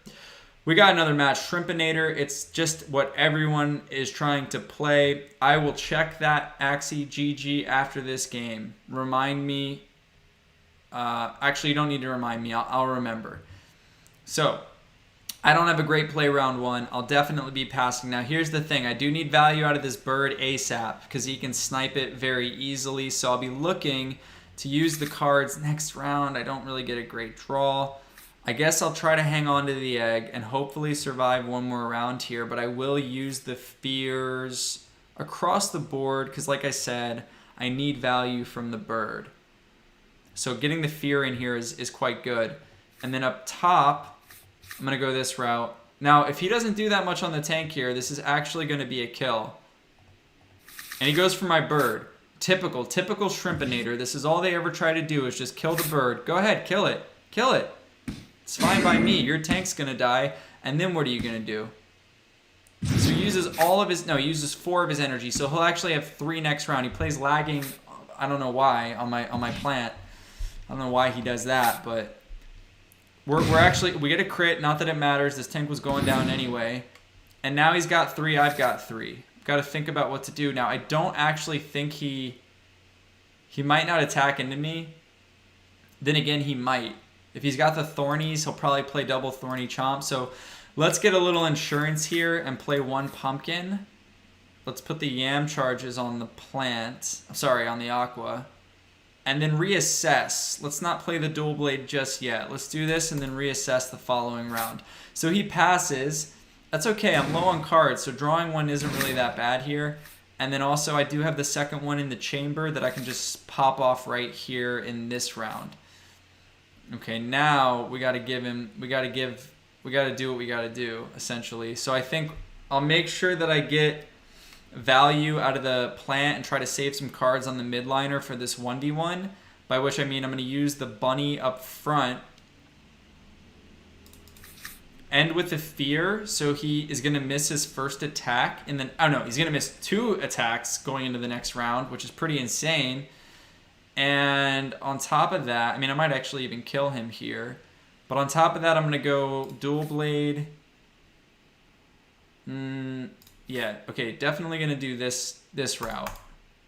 We got another match, Shrimpinator. It's just what everyone is trying to play. I will check that Axie GG after this game. Remind me. Actually, you don't need to remind me. I'll remember. So, I don't have a great play round one. I'll definitely be passing. Now, here's the thing. I do need value out of this bird ASAP because he can snipe it very easily. So, I'll be looking to use the cards next round. I don't really get a great draw. I guess I'll try to hang on to the egg and hopefully survive one more round here. But I will use the fears across the board because, like I said, I need value from the bird. So getting the fear in here is quite good. And then up top, I'm going to go this route. Now, if he doesn't do that much on the tank here, this is actually going to be a kill. And he goes for my bird. Typical Shrimpinator. This is all they ever try to do is just kill the bird. Go ahead, kill it. Kill it. It's fine by me. Your tank's going to die. And then what are you going to do? So he uses all of his... No, he uses 4 of his energy. So he'll actually have 3 next round. He plays lagging, I don't know why, on my plant. I don't know why he does that, but we're actually, we get a crit. Not that it matters. This tank was going down anyway. And now he's got 3. I've got 3. Got to think about what to do. Now, I don't actually think he might not attack into me. Then again, he might. If he's got the Thornies, he'll probably play double Thorny Chomp. So let's get a little insurance here and play 1 pumpkin. Let's put the Yam charges on the plant. Sorry, on the Aqua. And then reassess. Let's not play the dual blade just yet. Let's do this and then reassess the following round. So he passes. That's okay. I'm low on cards, so drawing 1 isn't really that bad here. And then also I do have the second one in the chamber that I can just pop off right here in this round. Okay, now we got to give him, we got to do what we got to do, essentially. So I think I'll make sure that I get value out of the plant and try to save some cards on the midliner for this 1v1, by which I mean I'm going to use the bunny up front. End with the fear, so he is going to miss his first attack, and then, oh no, he's going to miss 2 attacks going into the next round, which is pretty insane. And on top of that, I mean, I might actually even kill him here, but on top of that, I'm going to go dual blade. Yeah, okay, definitely going to do this route.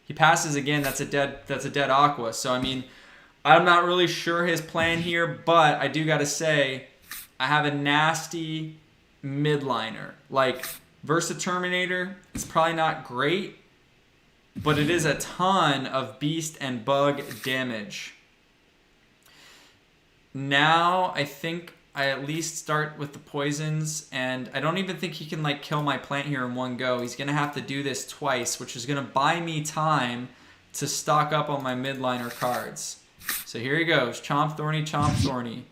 He passes again, that's a dead Aqua. So I mean, I'm not really sure his plan here, but I do got to say I have a nasty midliner. Like Versaterminator, it's probably not great, but it is a ton of beast and bug damage. Now I think I at least start with the poisons, and I don't even think he can like kill my plant here in one go. He's gonna have to do this twice, which is gonna buy me time to stock up on my midliner cards. So here he goes. Chomp Thorny, Chomp Thorny.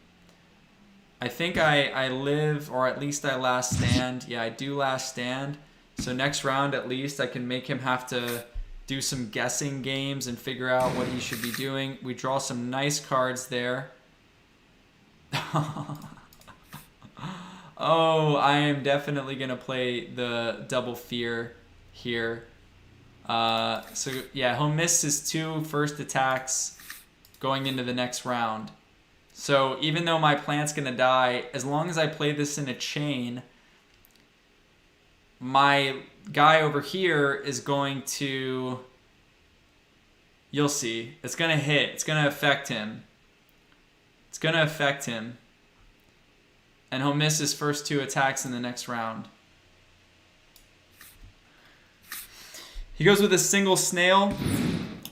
I think I live, or at least I last stand. Yeah, I do last stand. So next round, at least, I can make him have to do some guessing games and figure out what he should be doing. We draw some nice cards there. Oh, I am definitely going to play the double fear here. So, yeah, he'll miss his 2 first attacks going into the next round. So even though my plant's going to die, as long as I play this in a chain, my guy over here is going to... You'll see. It's going to hit. It's going to affect him. It's going to affect him. And he'll miss his first 2 attacks in the next round. He goes with a single snail.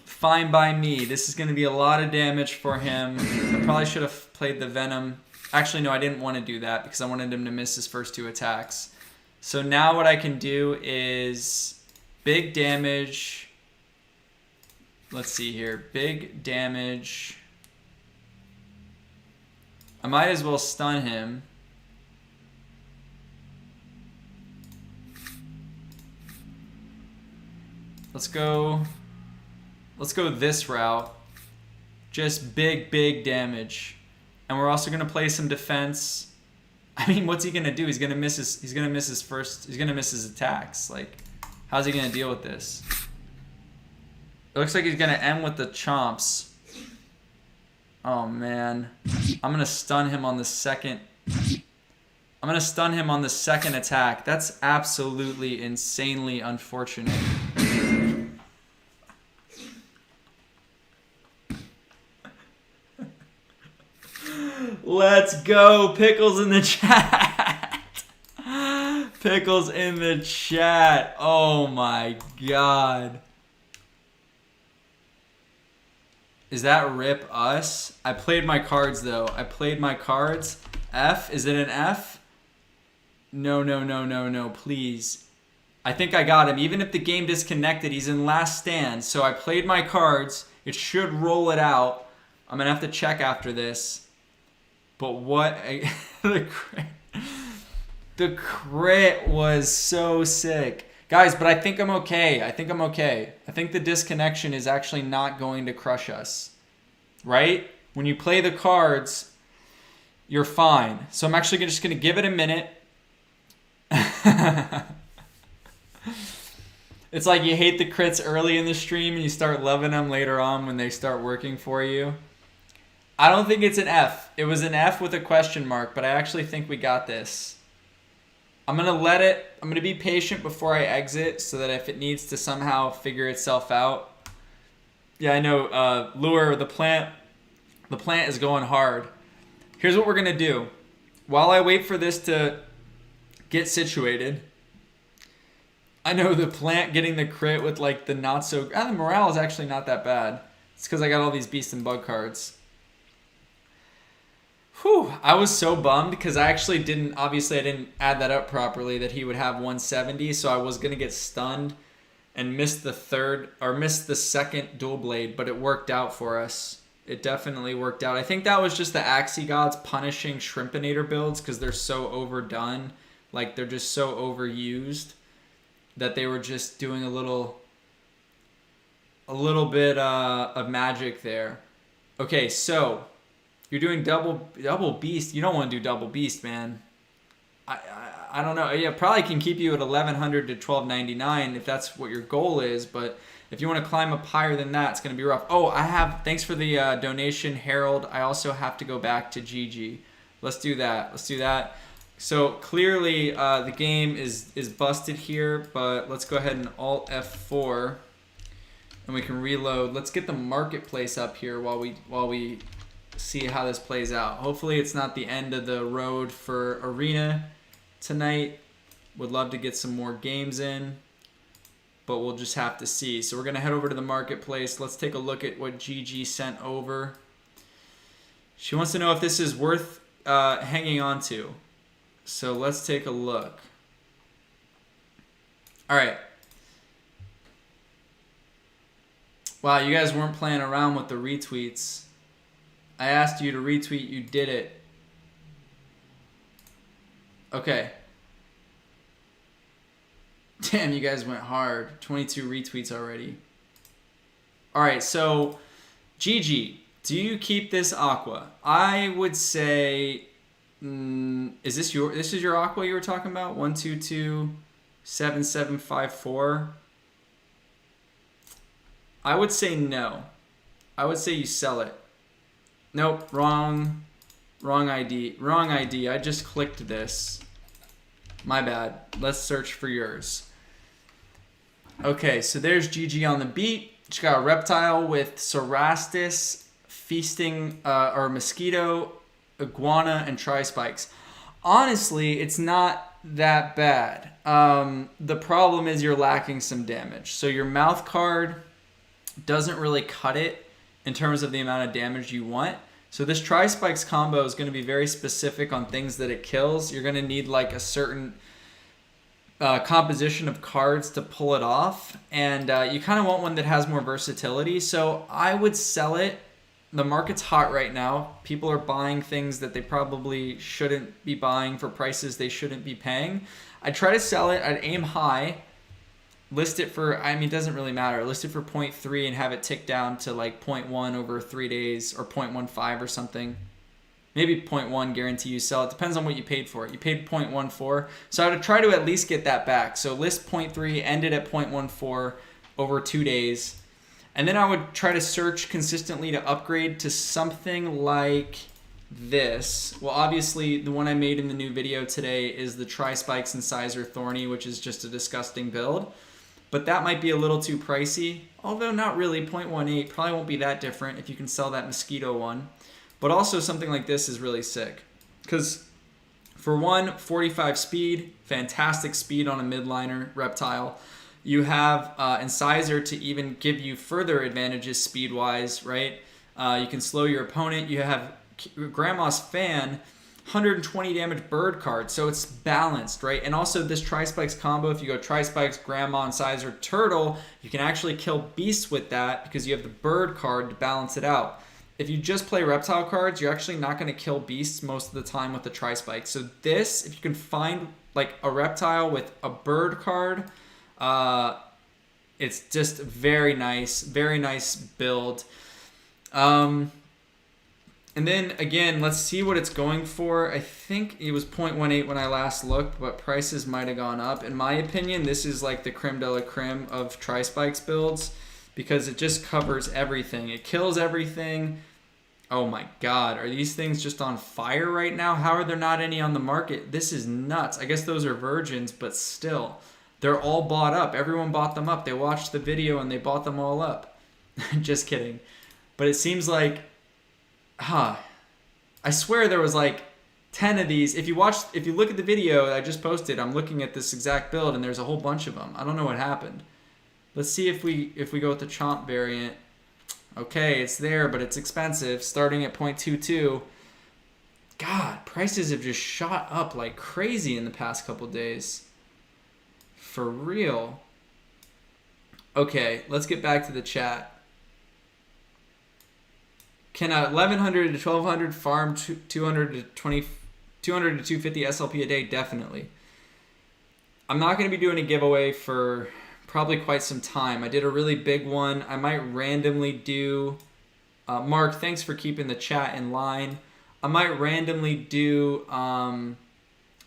Fine by me. This is going to be a lot of damage for him. I probably should have played the Venom. Actually, no, I didn't want to do that because I wanted him to miss his first 2 attacks. So now what I can do is big damage. Let's see here. Big damage. I might as well stun him. Let's go this route. Just big damage. And we're also gonna play some defense. I mean, what's he gonna do? He's gonna miss his attacks. Like, how's he gonna deal with this? It looks like he's gonna end with the chomps. Oh man. I'm gonna stun him on the second. I'm gonna stun him on the second attack. That's absolutely insanely unfortunate. Let's go. Pickles in the chat. Pickles in the chat. Oh my god. Is that rip us? I played my cards though. I played my cards. F? Is it an F? No, please. I think I got him. Even if the game disconnected, he's in last stand. So I played my cards. It should roll it out. I'm going to have to check after this. But what? The crit was so sick. Guys, but I think I'm okay. I think the disconnection is actually not going to crush us. Right? When you play the cards, you're fine. So I'm actually just going to give it a minute. It's like you hate the crits early in the stream and you start loving them later on when they start working for you. I don't think it's an F. It was an F with a question mark, but I actually think we got this. I'm going to be patient before I exit so that if it needs to somehow figure itself out. Yeah, I know, Lure, the plant is going hard. Here's what we're going to do. While I wait for this to get situated, I know the plant getting the crit with like the not so... the morale is actually not that bad. It's because I got all these beast and bug cards. Whew, I was so bummed because I actually didn't add that up properly that he would have 170, so I was going to get stunned and miss the second dual blade, but it worked out for us. It definitely worked out. I think that was just the Axie gods punishing Shrimpinator builds because they're so overdone. Like, they're just so overused that they were just doing a little bit of magic there. Okay, so... You're doing double beast. You don't want to do double beast, man. I don't know. Yeah, probably can keep you at 1100 to 1299 if that's what your goal is. But if you want to climb up higher than that, it's going to be rough. Oh, thanks for the donation, Harold. I also have to go back to GG. Let's do that. So clearly the game is busted here, but let's go ahead and Alt F4 and we can reload. Let's get the marketplace up here while we see how this plays out. Hopefully it's not the end of the road for Arena tonight. Would love to get some more games in, but we'll just have to see. So we're going to head over to the marketplace. Let's take a look at what GG sent over. She wants to know if this is worth hanging on to. So let's take a look. All right. Wow, you guys weren't playing around with the retweets. I asked you to retweet. You did it. Okay. Damn, you guys went hard. 22 retweets already. All right, so GG, do you keep this aqua? I would say, this is your aqua you were talking about? 1227754. I would say no. I would say you sell it. Nope, wrong ID. Wrong ID. I just clicked this. My bad. Let's search for yours. Okay, so there's GG on the beat. She got a reptile with Cerastus, feasting, or mosquito, iguana, and tri-spikes. Honestly, it's not that bad. The problem is you're lacking some damage. So your mouth card doesn't really cut it in terms of the amount of damage you want. So this tri-spikes combo is going to be very specific on things that it kills. You're going to need like a certain composition of cards to pull it off, and you kind of want one that has more versatility. So I would sell it. The market's hot right now. People are buying things that they probably shouldn't be buying for prices they shouldn't be paying. I'd try to sell it. I'd aim high. List it for, I mean, it doesn't really matter. List it for 0.3 and have it tick down to like 0.1 over 3 days, or 0.15 or something. Maybe 0.1 guarantee you sell. It depends on what you paid for it. You paid 0.14. So I would try to at least get that back. So list 0.3, end it at 0.14 over 2 days. And then I would try to search consistently to upgrade to something like this. Well, obviously, the one I made in the new video today is the Tri-Spikes Incisor Thorny, which is just a disgusting build. But that might be a little too pricey. Although not really, 0.18 probably won't be that different if you can sell that mosquito one. But also something like this is really sick. Because for one, 45 speed, fantastic speed on a midliner reptile. You have Incisor to even give you further advantages speed-wise, right? You can slow your opponent. You have Grandma's Fan, 120 damage bird card, so it's balanced, right? And also this Tri-Spikes combo, if you go Tri-Spikes, Grandma, Incisor, Turtle, you can actually kill beasts with that because you have the bird card to balance it out. If you just play reptile cards, you're actually not going to kill beasts most of the time with the Tri-Spike. So this, if you can find like a reptile with a bird card, it's just very nice build. And then again, let's see what it's going for. I think it was 0.18 when I last looked, but prices might have gone up. In my opinion, this is like the creme de la creme of Tri-Spikes builds because it just covers everything. It kills everything. Oh my God, are these things just on fire right now? How are there not any on the market? This is nuts. I guess those are virgins, but still. They're all bought up. Everyone bought them up. They watched the video and they bought them all up. Just kidding. But it seems like, I swear there was like 10 of these. If you look at the video that I just posted, I'm looking at this exact build and there's a whole bunch of them. I don't know what happened. Let's see if we go with the Chomp variant. Okay, it's there, but it's expensive, starting at 0.22. God, prices have just shot up like crazy in the past couple days. For real. Okay, let's get back to the chat. Can a 1100 to 1200 farm 200 to 250 SLP a day? Definitely. I'm not going to be doing a giveaway for probably quite some time. I did a really big one. I might randomly do... Mark, thanks for keeping the chat in line. I might randomly do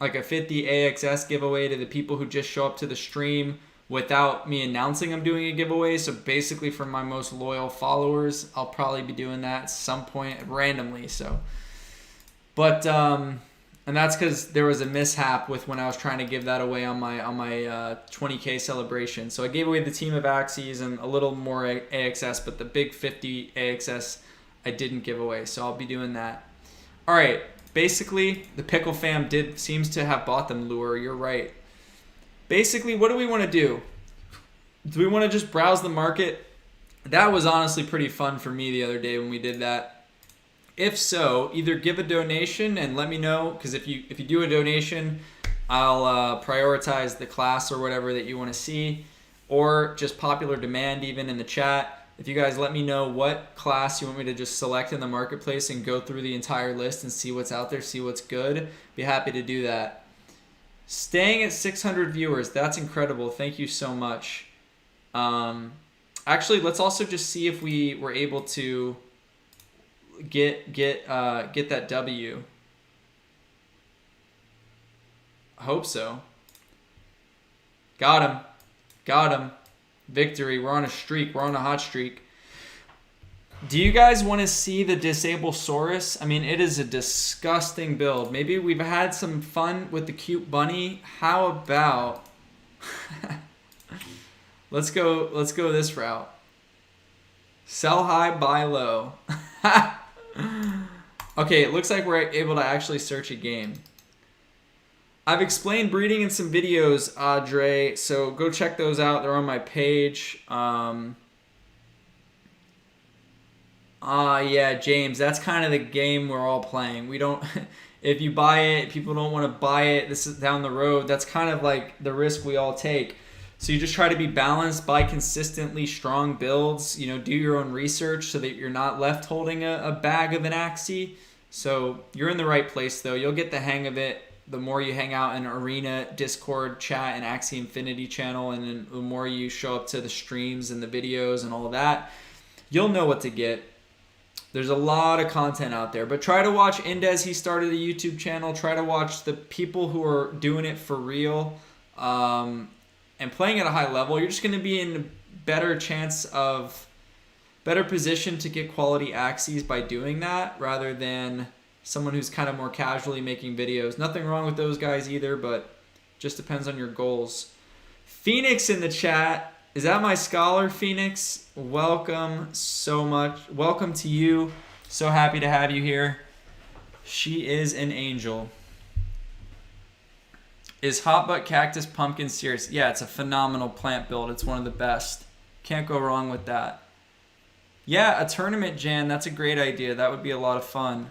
like a 50 AXS giveaway to the people who just show up to the stream without me announcing I'm doing a giveaway. So basically for my most loyal followers, I'll probably be doing that at some point randomly. So, but and that's because there was a mishap with when I was trying to give that away on my 20K celebration. So I gave away the team of Axies and a little more AXS, but the big 50 AXS I didn't give away. So I'll be doing that. All right. Basically, the Pickle fam seems to have bought them, Lure. You're right. Basically, what do we want to do? Do we want to just browse the market? That was honestly pretty fun for me the other day when we did that. If so, either give a donation and let me know, because if you do a donation, I'll prioritize the class or whatever that you want to see, or just popular demand even in the chat. If you guys let me know what class you want me to just select in the marketplace and go through the entire list and see what's out there, see what's good, be happy to do that. Staying at 600 viewers, that's incredible. Thank you so much. Actually, let's also just see if we were able to get that W. I hope so. Got him. Got him. Victory. We're on a streak. We're on a hot streak. Do you guys want to see the Disable Saurus? I mean, it is a disgusting build. Maybe we've had some fun with the cute bunny. How about... let's go this route. Sell high, buy low. Okay, it looks like we're able to actually search a game. I've explained breeding in some videos, Audrey, so go check those out. They're on my page. Yeah, James, that's kind of the game we're all playing. We don't, if you buy it, people don't want to buy it. This is down the road. That's kind of like the risk we all take. So you just try to be balanced, buy consistently strong builds, you know, do your own research so that you're not left holding a bag of an Axie. So you're in the right place though. You'll get the hang of it. The more you hang out in Arena, Discord, chat, and Axie Infinity channel, and then the more you show up to the streams and the videos and all of that, you'll know what to get. There's a lot of content out there, but try to watch Indez. He started a YouTube channel. Try to watch the people who are doing it for real and playing at a high level. You're just going to be in a better position to get quality Axies by doing that rather than someone who's kind of more casually making videos. Nothing wrong with those guys either, but just depends on your goals. Phoenix in the chat. Is that my scholar, Phoenix? Welcome so much. Welcome to you. So happy to have you here. She is an angel. Is Hot Butt Cactus Pumpkin serious? Yeah, it's a phenomenal plant build. It's one of the best. Can't go wrong with that. Yeah, a tournament, Jan. That's a great idea. That would be a lot of fun.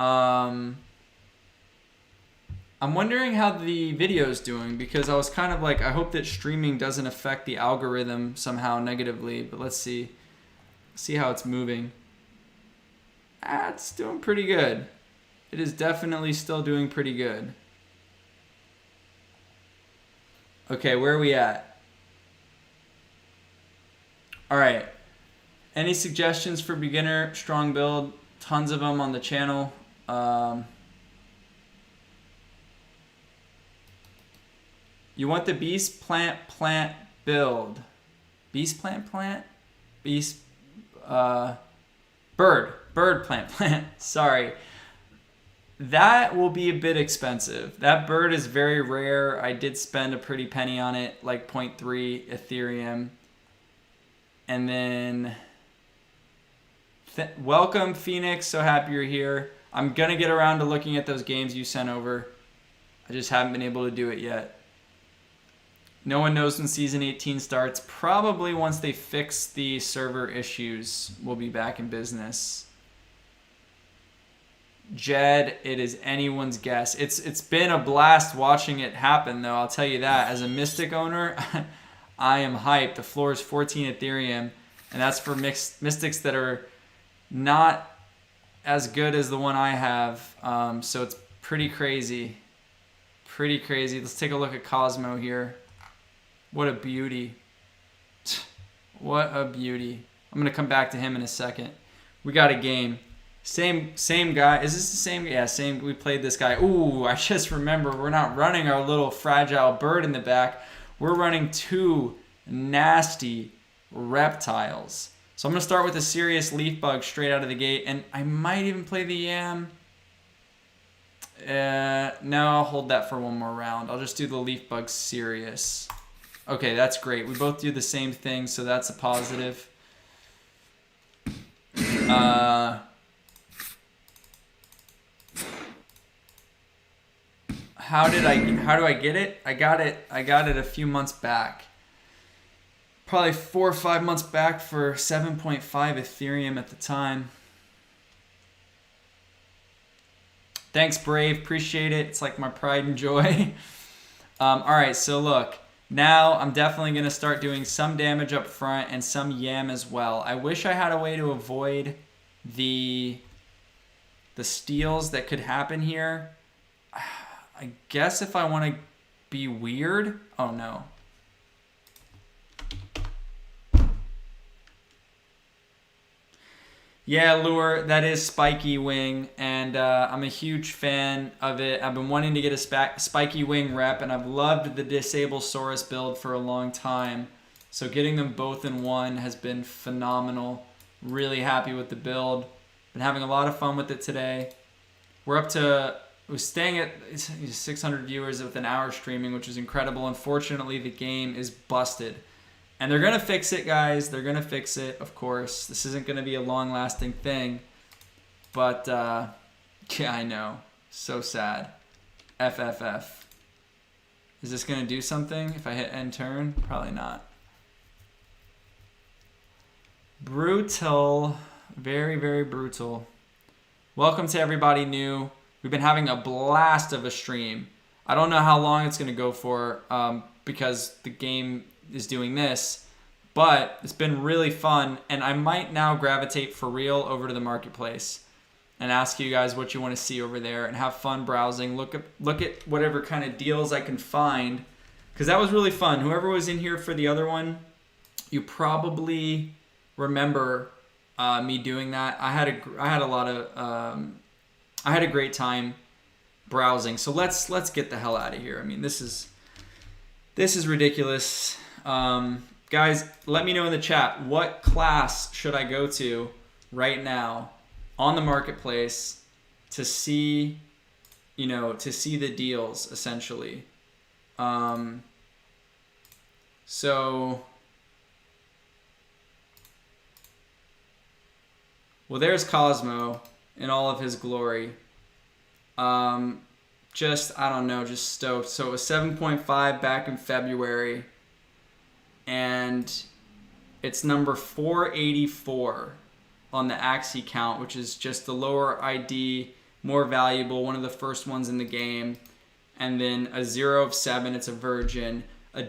I'm wondering how the video's doing because I was kind of like, I hope that streaming doesn't affect the algorithm somehow negatively, but let's see how it's moving. It's doing pretty good. It is definitely still doing pretty good. Okay, where are we at? All right. Any suggestions for beginner strong build? Tons of them on the channel. You want the beast plant build. Beast plant? Beast bird plant. Sorry. That will be a bit expensive. That bird is very rare. I did spend a pretty penny on it, like 0.3 Ethereum. And then welcome, Phoenix. So happy you're here. I'm going to get around to looking at those games you sent over. I just haven't been able to do it yet. No one knows when Season 18 starts. Probably once they fix the server issues, we'll be back in business. Jed, it is anyone's guess. It's been a blast watching it happen, though. I'll tell you that. As a Mystic owner, I am hyped. The floor is 14 Ethereum, and that's for Mystics that are not as good as the one I have. So it's pretty crazy. Pretty crazy. Let's take a look at Cosmo here. What a beauty. What a beauty. I'm going to come back to him in a second. We got a game. Same guy. Is this the same? Yeah, same. We played this guy. Ooh, I just remember we're not running our little fragile bird in the back. We're running two nasty reptiles. So I'm going to start with a serious leaf bug straight out of the gate. And I might even play the yam. No, I'll hold that for one more round. I'll just do the leaf bug serious. Okay, that's great. We both do the same thing, so that's a positive. How do I get it? I got it a few months back. Probably 4 or 5 months back for 7.5 Ethereum at the time. Thanks, Brave. Appreciate it. It's like my pride and joy. All right, so look. Now I'm definitely going to start doing some damage up front and some yam as well. I wish I had a way to avoid the steals that could happen here. I guess if I want to be weird. Oh no. Yeah, Lure, that is Spiky Wing, and I'm a huge fan of it. I've been wanting to get a Spiky Wing rep, and I've loved the Disable Saurus build for a long time. So getting them both in one has been phenomenal. Really happy with the build. Been having a lot of fun with it today. We're staying at 600 viewers with an hour streaming, which is incredible. Unfortunately, the game is busted. And they're going to fix it, guys. They're going to fix it, of course. This isn't going to be a long-lasting thing. But, yeah, I know. So sad. FFF. Is this going to do something if I hit end turn? Probably not. Brutal. Very, very brutal. Welcome to everybody new. We've been having a blast of a stream. I don't know how long it's going to go for because the game is doing this, but it's been really fun, and I might now gravitate for real over to the marketplace and ask you guys what you want to see over there and have fun browsing. Look at whatever kind of deals I can find, because that was really fun. Whoever was in here for the other one, you probably remember me doing that. I had a great time browsing. So let's get the hell out of here. I mean, this is ridiculous. Guys, let me know in the chat, what class should I go to right now on the marketplace to see, the deals essentially. So, well, there's Cosmo in all of his glory. I don't know, just stoked. So it was 7.5 back in February, and it's number 484 on the Axie count, which is just the lower ID, more valuable, one of the first ones in the game. And then a 0 of 7, it's a virgin. A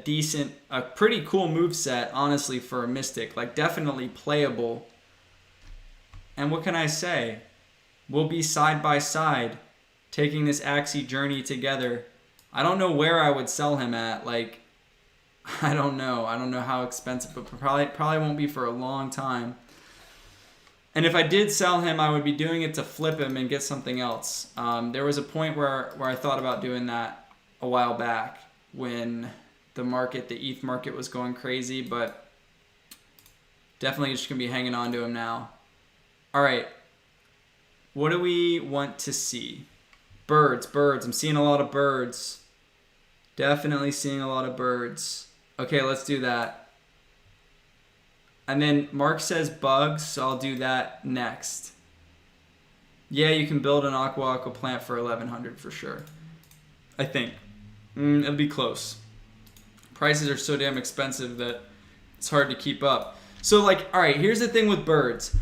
pretty cool moveset, honestly, for a Mystic. Like, definitely playable. And what can I say? We'll be side by side, taking this Axie journey together. I don't know where I would sell him at. Like, I don't know how expensive, but probably won't be for a long time. And if I did sell him, I would be doing it to flip him and get something else. There was a point where I thought about doing that a while back when the ETH market was going crazy, but definitely just going to be hanging on to him now. All right. What do we want to see? Birds. I'm seeing a lot of birds. Definitely seeing a lot of birds. Okay, let's do that. And then Mark says bugs, so I'll do that next. Yeah, you can build an aqua plant for 1100 for sure. I think. It'll be close. Prices are so damn expensive that it's hard to keep up. So, like, all right, here's the thing with birds.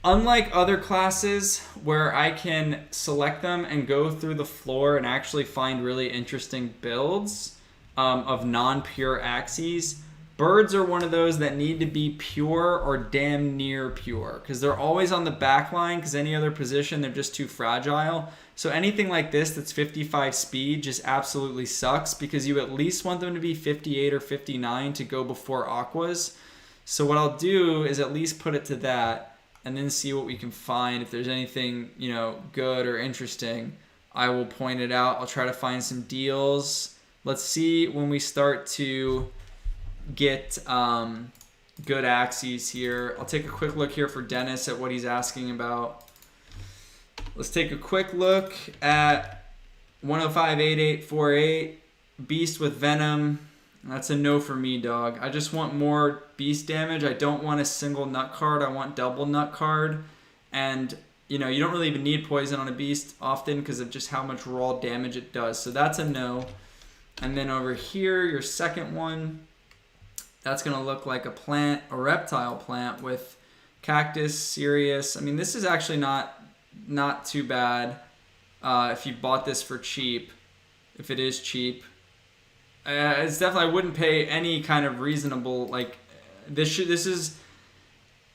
Unlike other classes where I can select them and go through the floor and actually find really interesting builds of non-pure Axies, birds are one of those that need to be pure or damn near pure, because they're always on the back line, because any other position, they're just too fragile. So anything like this that's 55 speed just absolutely sucks, because you at least want them to be 58 or 59 to go before Aquas. So what I'll do is at least put it to that, and then see what we can find. If there's anything, good or interesting, I will point it out. I'll try to find some deals. Let's see when we start to get good Axies here. I'll take a quick look here for Dennis at what he's asking about. Let's take a quick look at 1058848 Beast with Venom. That's a no for me, dog. I just want more beast damage. I don't want a single nut card. I want double nut card. And, you don't really even need poison on a beast often because of just how much raw damage it does. So that's a no. And then over here, your second one, that's going to look like a plant, a reptile plant with cactus, Sirius. I mean, this is actually not too bad if you bought this for cheap, if it is cheap. It's definitely, I wouldn't pay any kind of reasonable, like, this is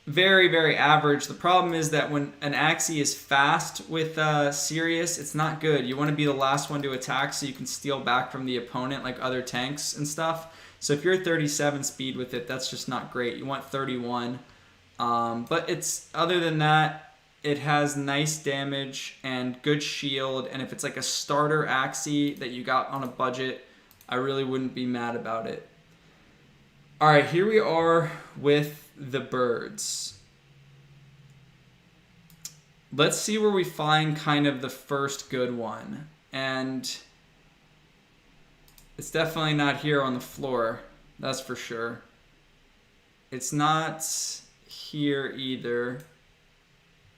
very, very average. The problem is that when an Axie is fast with Sirius, it's not good. You want to be the last one to attack so you can steal back from the opponent like other tanks and stuff. So if you're 37 speed with it, that's just not great. You want 31. But it's, other than that, it has nice damage and good shield. And if it's like a starter Axie that you got on a budget, I really wouldn't be mad about it. All right, here we are with the birds. Let's see where we find kind of the first good one. And it's definitely not here on the floor, that's for sure. It's not here either.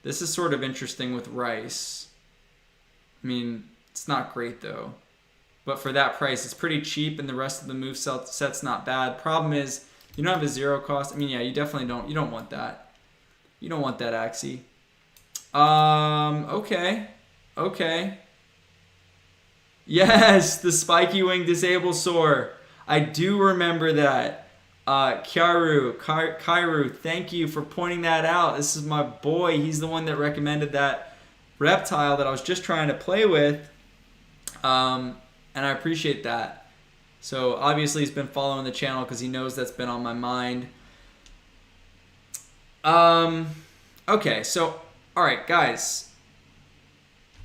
This is sort of interesting with Rice. I mean, it's not great though. But for that price, it's pretty cheap, and the rest of the move set's not bad. Problem is, you don't have a 0 cost. I mean, yeah, you definitely don't. You don't want that. You don't want that Axie. Okay. Okay. Yes, the spiky wing disable soar. I do remember that. Kairu, thank you for pointing that out. This is my boy. He's the one that recommended that reptile that I was just trying to play with. And I appreciate that. So obviously he's been following the channel because he knows that's been on my mind. Okay, so, all right, guys.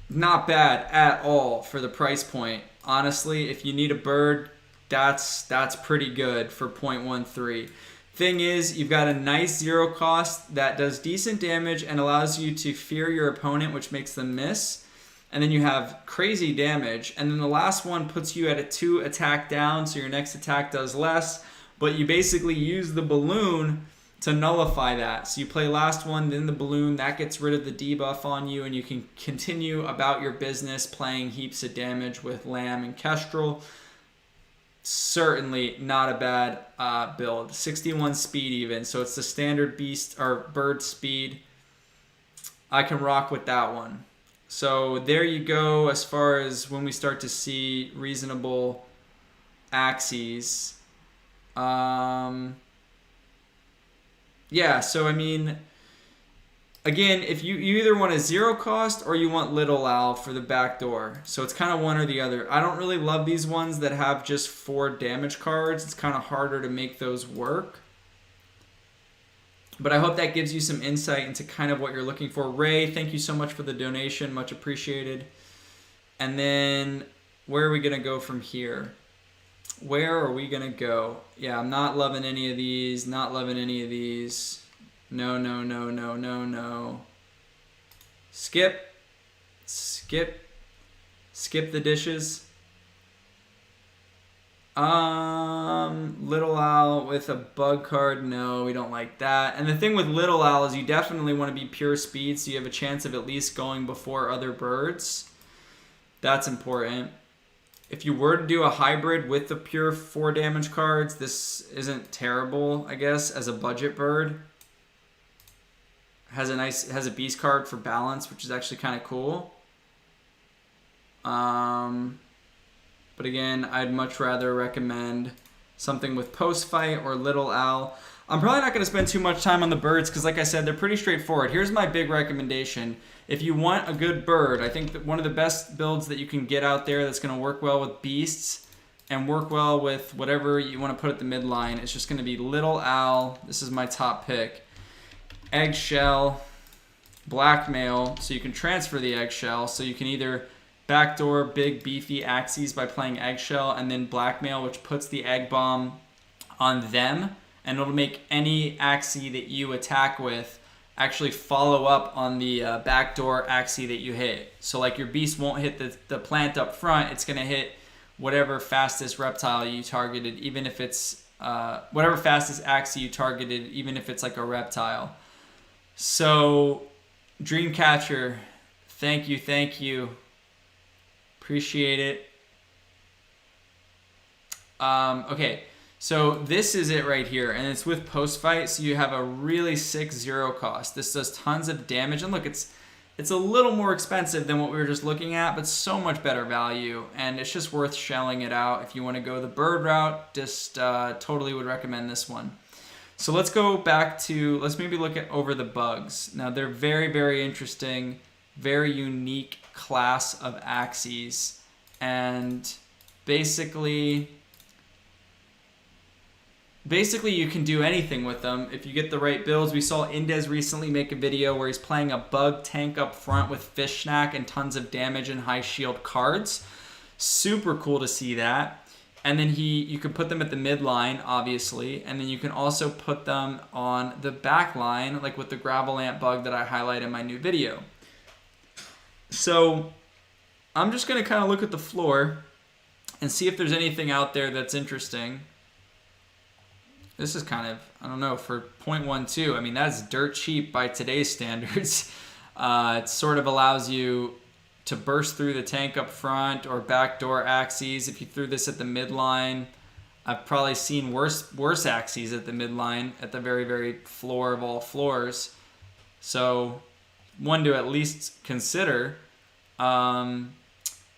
Not bad at all for the price point. Honestly, if you need a bird, that's pretty good for 0.13. Thing is, you've got a nice 0 cost that does decent damage and allows you to fear your opponent, which makes them miss. And then you have crazy damage. And then the last one puts you at a 2 attack down, so your next attack does less. But you basically use the balloon to nullify that. So you play last one, then the balloon, that gets rid of the debuff on you, and you can continue about your business playing heaps of damage with Lamb and Kestrel. Certainly not a bad build. 61 speed even, so it's the standard beast or bird speed. I can rock with that one. So there you go as far as when we start to see reasonable Axies. Yeah, so I mean, again, if you either want a 0 cost or you want Little Owl for the back door. So it's kind of one or the other. I don't really love these ones that have just 4 damage cards. It's kind of harder to make those work. But I hope that gives you some insight into kind of what you're looking for. Ray, thank you so much for the donation. Much appreciated. And then where are we going to go from here? Where are we going to go? Yeah, I'm not loving any of these. Not loving any of these. No, no, no, no, no, no. Skip. Skip. Skip the dishes. Little Owl with a bug card. No, we don't like that. And the thing with Little Owl is you definitely want to be pure speed, so you have a chance of at least going before other birds. That's important. If you were to do a hybrid with the pure 4 damage cards, this isn't terrible, I guess, as a budget bird. Has a beast card for balance, which is actually kind of cool. But again, I'd much rather recommend something with post-fight or Little Owl. I'm probably not going to spend too much time on the birds because, like I said, they're pretty straightforward. Here's my big recommendation. If you want a good bird, I think that one of the best builds that you can get out there that's going to work well with beasts and work well with whatever you want to put at the midline is just going to be Little Owl. This is my top pick. Eggshell, Blackmail, so you can transfer the Eggshell, so you can either backdoor big beefy Axies by playing Eggshell, and then Blackmail, which puts the Egg Bomb on them, and it'll make any Axie that you attack with actually follow up on the backdoor Axie that you hit. So like your beast won't hit the plant up front, it's going to hit whatever fastest reptile you targeted, even if it's whatever fastest Axie you targeted, even if it's like a reptile. So Dreamcatcher, thank you. Appreciate it. Okay, so this is it right here, and it's with post fight, so you have a really sick 0 cost. This does tons of damage, and look, it's It's a little more expensive than what we were just looking at, but so much better value, and it's just worth shelling it out. If you want to go the bird route, just totally would recommend this one. So let's go back to, let's maybe look at over the bugs. Now they're very, very interesting, very unique class of Axies, and basically you can do anything with them if you get the right builds. We saw Indez recently make a video where he's playing a bug tank up front with Fish Snack and tons of damage and high shield cards. Super cool to see that. And then you can put them at the midline, obviously, and then you can also put them on the back line, like with the Gravel Ant bug that I highlight in my new video. So I'm just going to kind of look at the floor and see if there's anything out there that's interesting. This is kind of, I don't know, for 0.12, I mean, that's dirt cheap by today's standards. It sort of allows you to burst through the tank up front or backdoor Axies. If you threw this at the midline, I've probably seen worse Axies at the midline, at the very, very floor of all floors. So one to at least consider.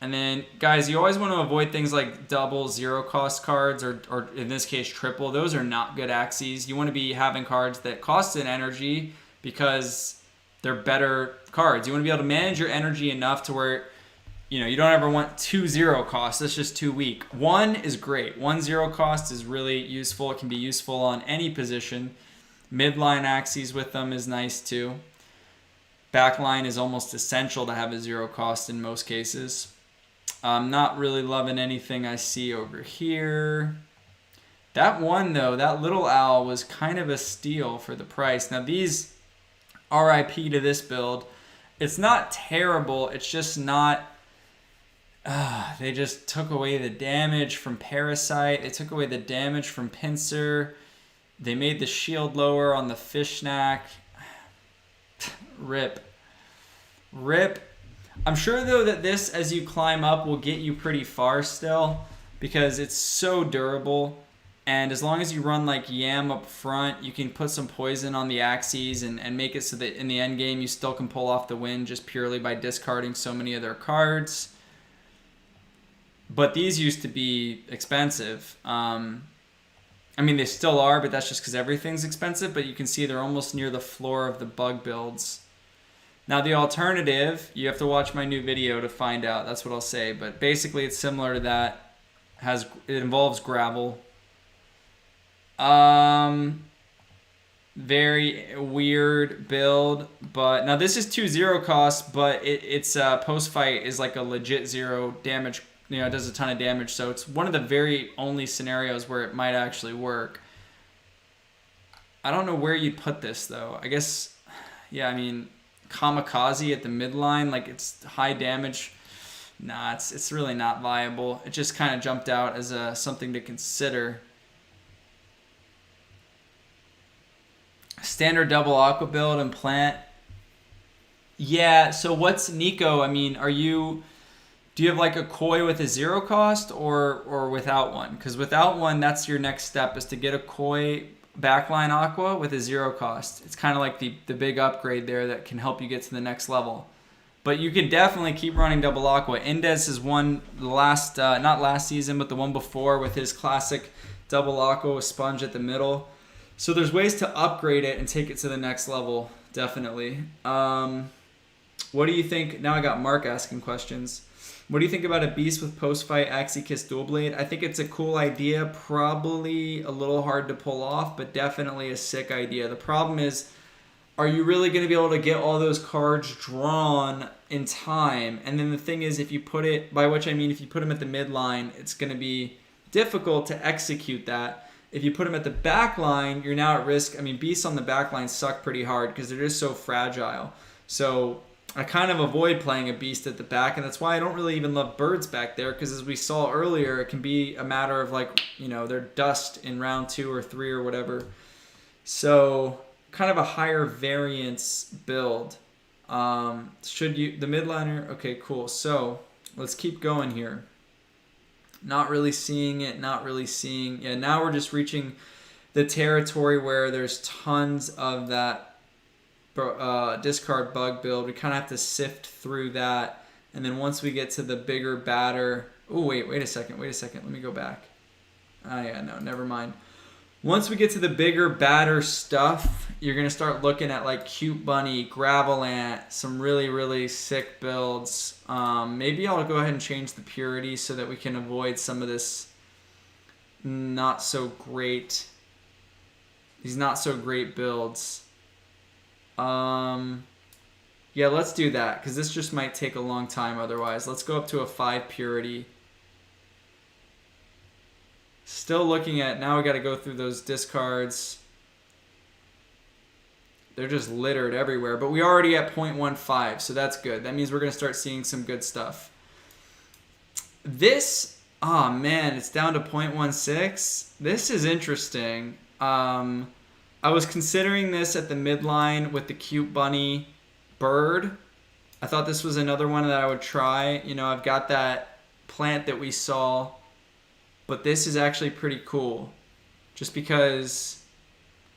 And then, guys, you always want to avoid things like double zero cost cards or in this case, triple. Those are not good Axies. You want to be having cards that cost an energy because they're better cards. You want to be able to manage your energy enough to where, you don't ever want 2 zero costs. That's just too weak. 1 is great. 1 zero cost is really useful. It can be useful on any position. Midline Axies with them is nice too. Backline is almost essential to have a zero cost in most cases. I'm not really loving anything I see over here. That one, though, that little owl was kind of a steal for the price. Now, these RIP to this build, it's not terrible. It's just not... they just took away the damage from Parasite. They took away the damage from Pincer. They made the shield lower on the Fish Snack. Rip. I'm sure, though, that this, as you climb up, will get you pretty far still because it's so durable. And as long as you run like Yam up front, you can put some poison on the Axies and make it so that in the end game you still can pull off the win just purely by discarding so many of their cards. But these used to be expensive. I mean, they still are, but that's just because everything's expensive. But you can see they're almost near the floor of the bug builds. Now, the alternative, you have to watch my new video to find out. That's what I'll say. But basically, it's similar to that. It involves gravel. Very weird build. But now, this is 2 zero cost, but it's post-fight is like a legit 0 damage. It does a ton of damage. So it's one of the very only scenarios where it might actually work. I don't know where you'd put this, though. I guess, yeah, I mean... Kamikaze at the midline, like it's high damage. Nah, it's really not viable. It just kind of jumped out as something to consider. Standard double aqua build and plant. Yeah, so what's Nico? I mean, do you have like a koi with a 0 cost or without one? Because without one, that's your next step is to get a koi backline aqua with a 0 cost. It's kind of like the big upgrade there that can help you get to the next level. But you can definitely keep running double aqua. Indez has won the last, not last season, but the one before with his classic double aqua with sponge at the middle. So there's ways to upgrade it and take it to the next level, definitely. What do you think? Now I got Mark asking questions. What do you think about a beast with post-fight Axie Kiss Dual Blade? I think it's a cool idea, probably a little hard to pull off, but definitely a sick idea. The problem is, are you really going to be able to get all those cards drawn in time? And then the thing is, if you put it, by which I mean if you put them at the midline, it's going to be difficult to execute that. If you put them at the back line, you're now at risk. I mean, beasts on the back line suck pretty hard because they're just so fragile. So I kind of avoid playing a beast at the back, and that's why I don't really even love birds back there, because as we saw earlier, it can be a matter of like, they're dust in round 2 or 3 or whatever. So kind of a higher variance build. The midliner? Okay, cool. So let's keep going here. Not really seeing it, Yeah, now we're just reaching the territory where there's tons of that discard bug build. We kind of have to sift through that. And then once we get to the bigger batter... Oh, wait a second. Let me go back. Oh, yeah, no, never mind. Once we get to the bigger batter stuff, you're going to start looking at like Cute Bunny, Gravelant, some really, really sick builds. Maybe I'll go ahead and change the purity so that we can avoid some of this not so great... These not so great builds. Yeah, let's do that, because this just might take a long time otherwise. Let's go up to a 5 purity. Still looking at, now we got to go through those discards. They're just littered everywhere, but we already at 0.15, so that's good. That means we're going to start seeing some good stuff. This, oh man, it's down to 0.16. This is interesting. I was considering this at the midline with the Cute Bunny bird. I thought this was another one that I would try. You know, I've got that plant that we saw, but this is actually pretty cool just because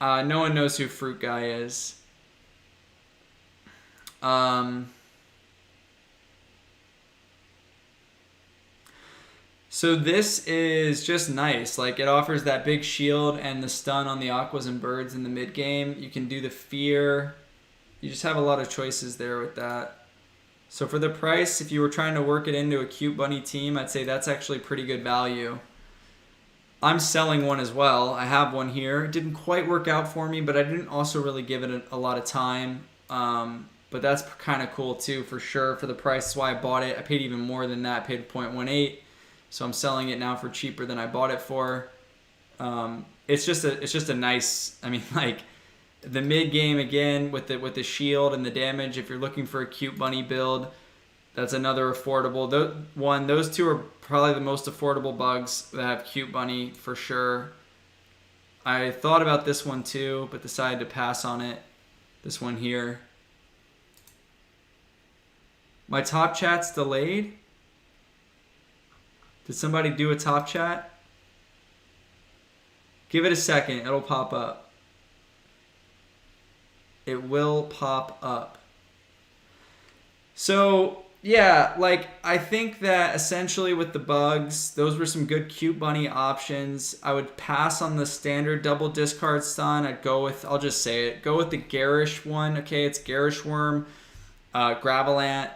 no one knows who Fruit Guy is. So this is just nice. Like, it offers that big shield and the stun on the Aquas and Birds in the mid game. You can do the fear. You just have a lot of choices there with that. So for the price, if you were trying to work it into a Cute Bunny team, I'd say that's actually pretty good value. I'm selling one as well. I have one here. It didn't quite work out for me, but I didn't also really give it a lot of time. But that's kind of cool too, for sure. For the price, that's why I bought it. I paid even more than that. I paid 0.18. So I'm selling it now for cheaper than I bought it for. It's just a nice, I mean, like, the mid game again with the shield and the damage. If you're looking for a Cute Bunny build, that's another affordable one. Those two are probably the most affordable bugs that have Cute Bunny for sure. I thought about this one too, but decided to pass on it. This one here. My top chat's delayed. Did somebody do a top chat? Give it a second. It'll pop up. It will pop up. So, yeah, like, I think that essentially with the bugs, those were some good Cute Bunny options. I would pass on the standard double discard stun. I'd go with, I'll just say it, go with the Garish one. Okay, it's Garish Worm, Gravelant,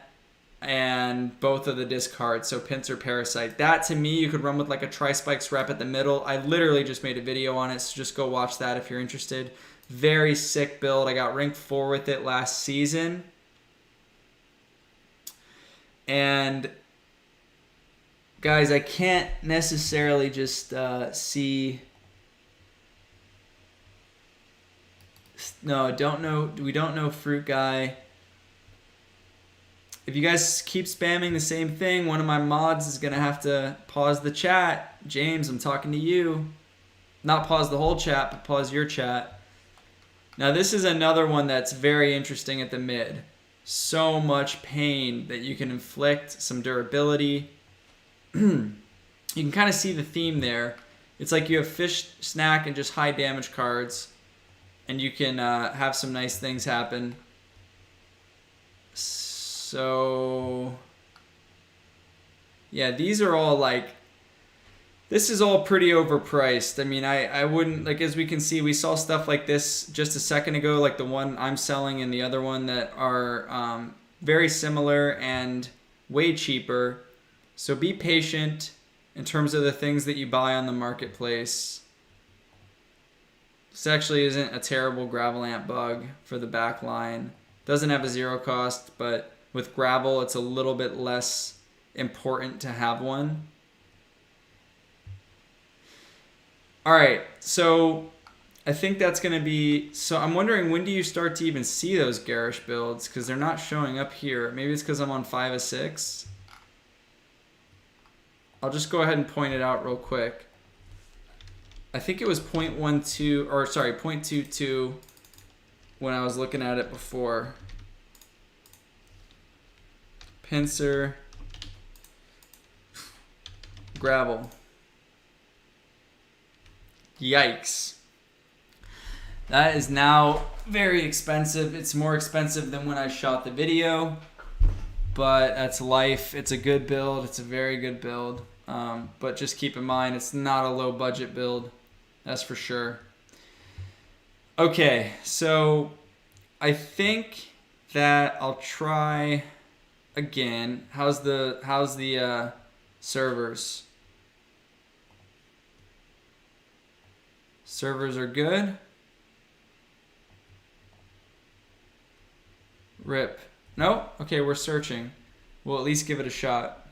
and both of the discards, so Pinsir, Parasite. That, to me, you could run with like a Tri-Spikes rep at the middle. I literally just made a video on it, so just go watch that if you're interested. Very sick build. I got rank 4 with it last season. And guys, I can't necessarily just see... No, we don't know Fruit Guy. If you guys keep spamming the same thing, one of my mods is going to have to pause the chat. James, I'm talking to you. Not pause the whole chat, but pause your chat. Now this is another one that's very interesting at the mid. So much pain that you can inflict, some durability. You can kind of see the theme there. It's like you have Fish, Snack, and just high damage cards. And you can have some nice things happen. So, yeah, these are all like, this is all pretty overpriced. I mean, I wouldn't, like, as we can see, we saw stuff like this just a second ago, like the one I'm selling and the other one that are very similar and way cheaper. So be patient in terms of the things that you buy on the marketplace. This actually isn't a terrible Gravelant bug for the back line. Doesn't have a 0 cost, but with Gravel, it's a little bit less important to have one. All right, so I think that's going to be... So I'm wondering, when do you start to even see those Garish builds? Because they're not showing up here. Maybe it's because I'm on 5 of 6. I'll just go ahead and point it out real quick. I think it was 0.12, or sorry, 0.22 when I was looking at it before. Pinsir, Gravel. Yikes. That is now very expensive. It's more expensive than when I shot the video, but that's life. It's a good build. It's a very good build. But just keep in mind, it's not a low budget build. That's for sure. Okay, so I think that I'll try again. How's the servers? Servers are good. Rip. No? Okay, we're searching. We'll at least give it a shot.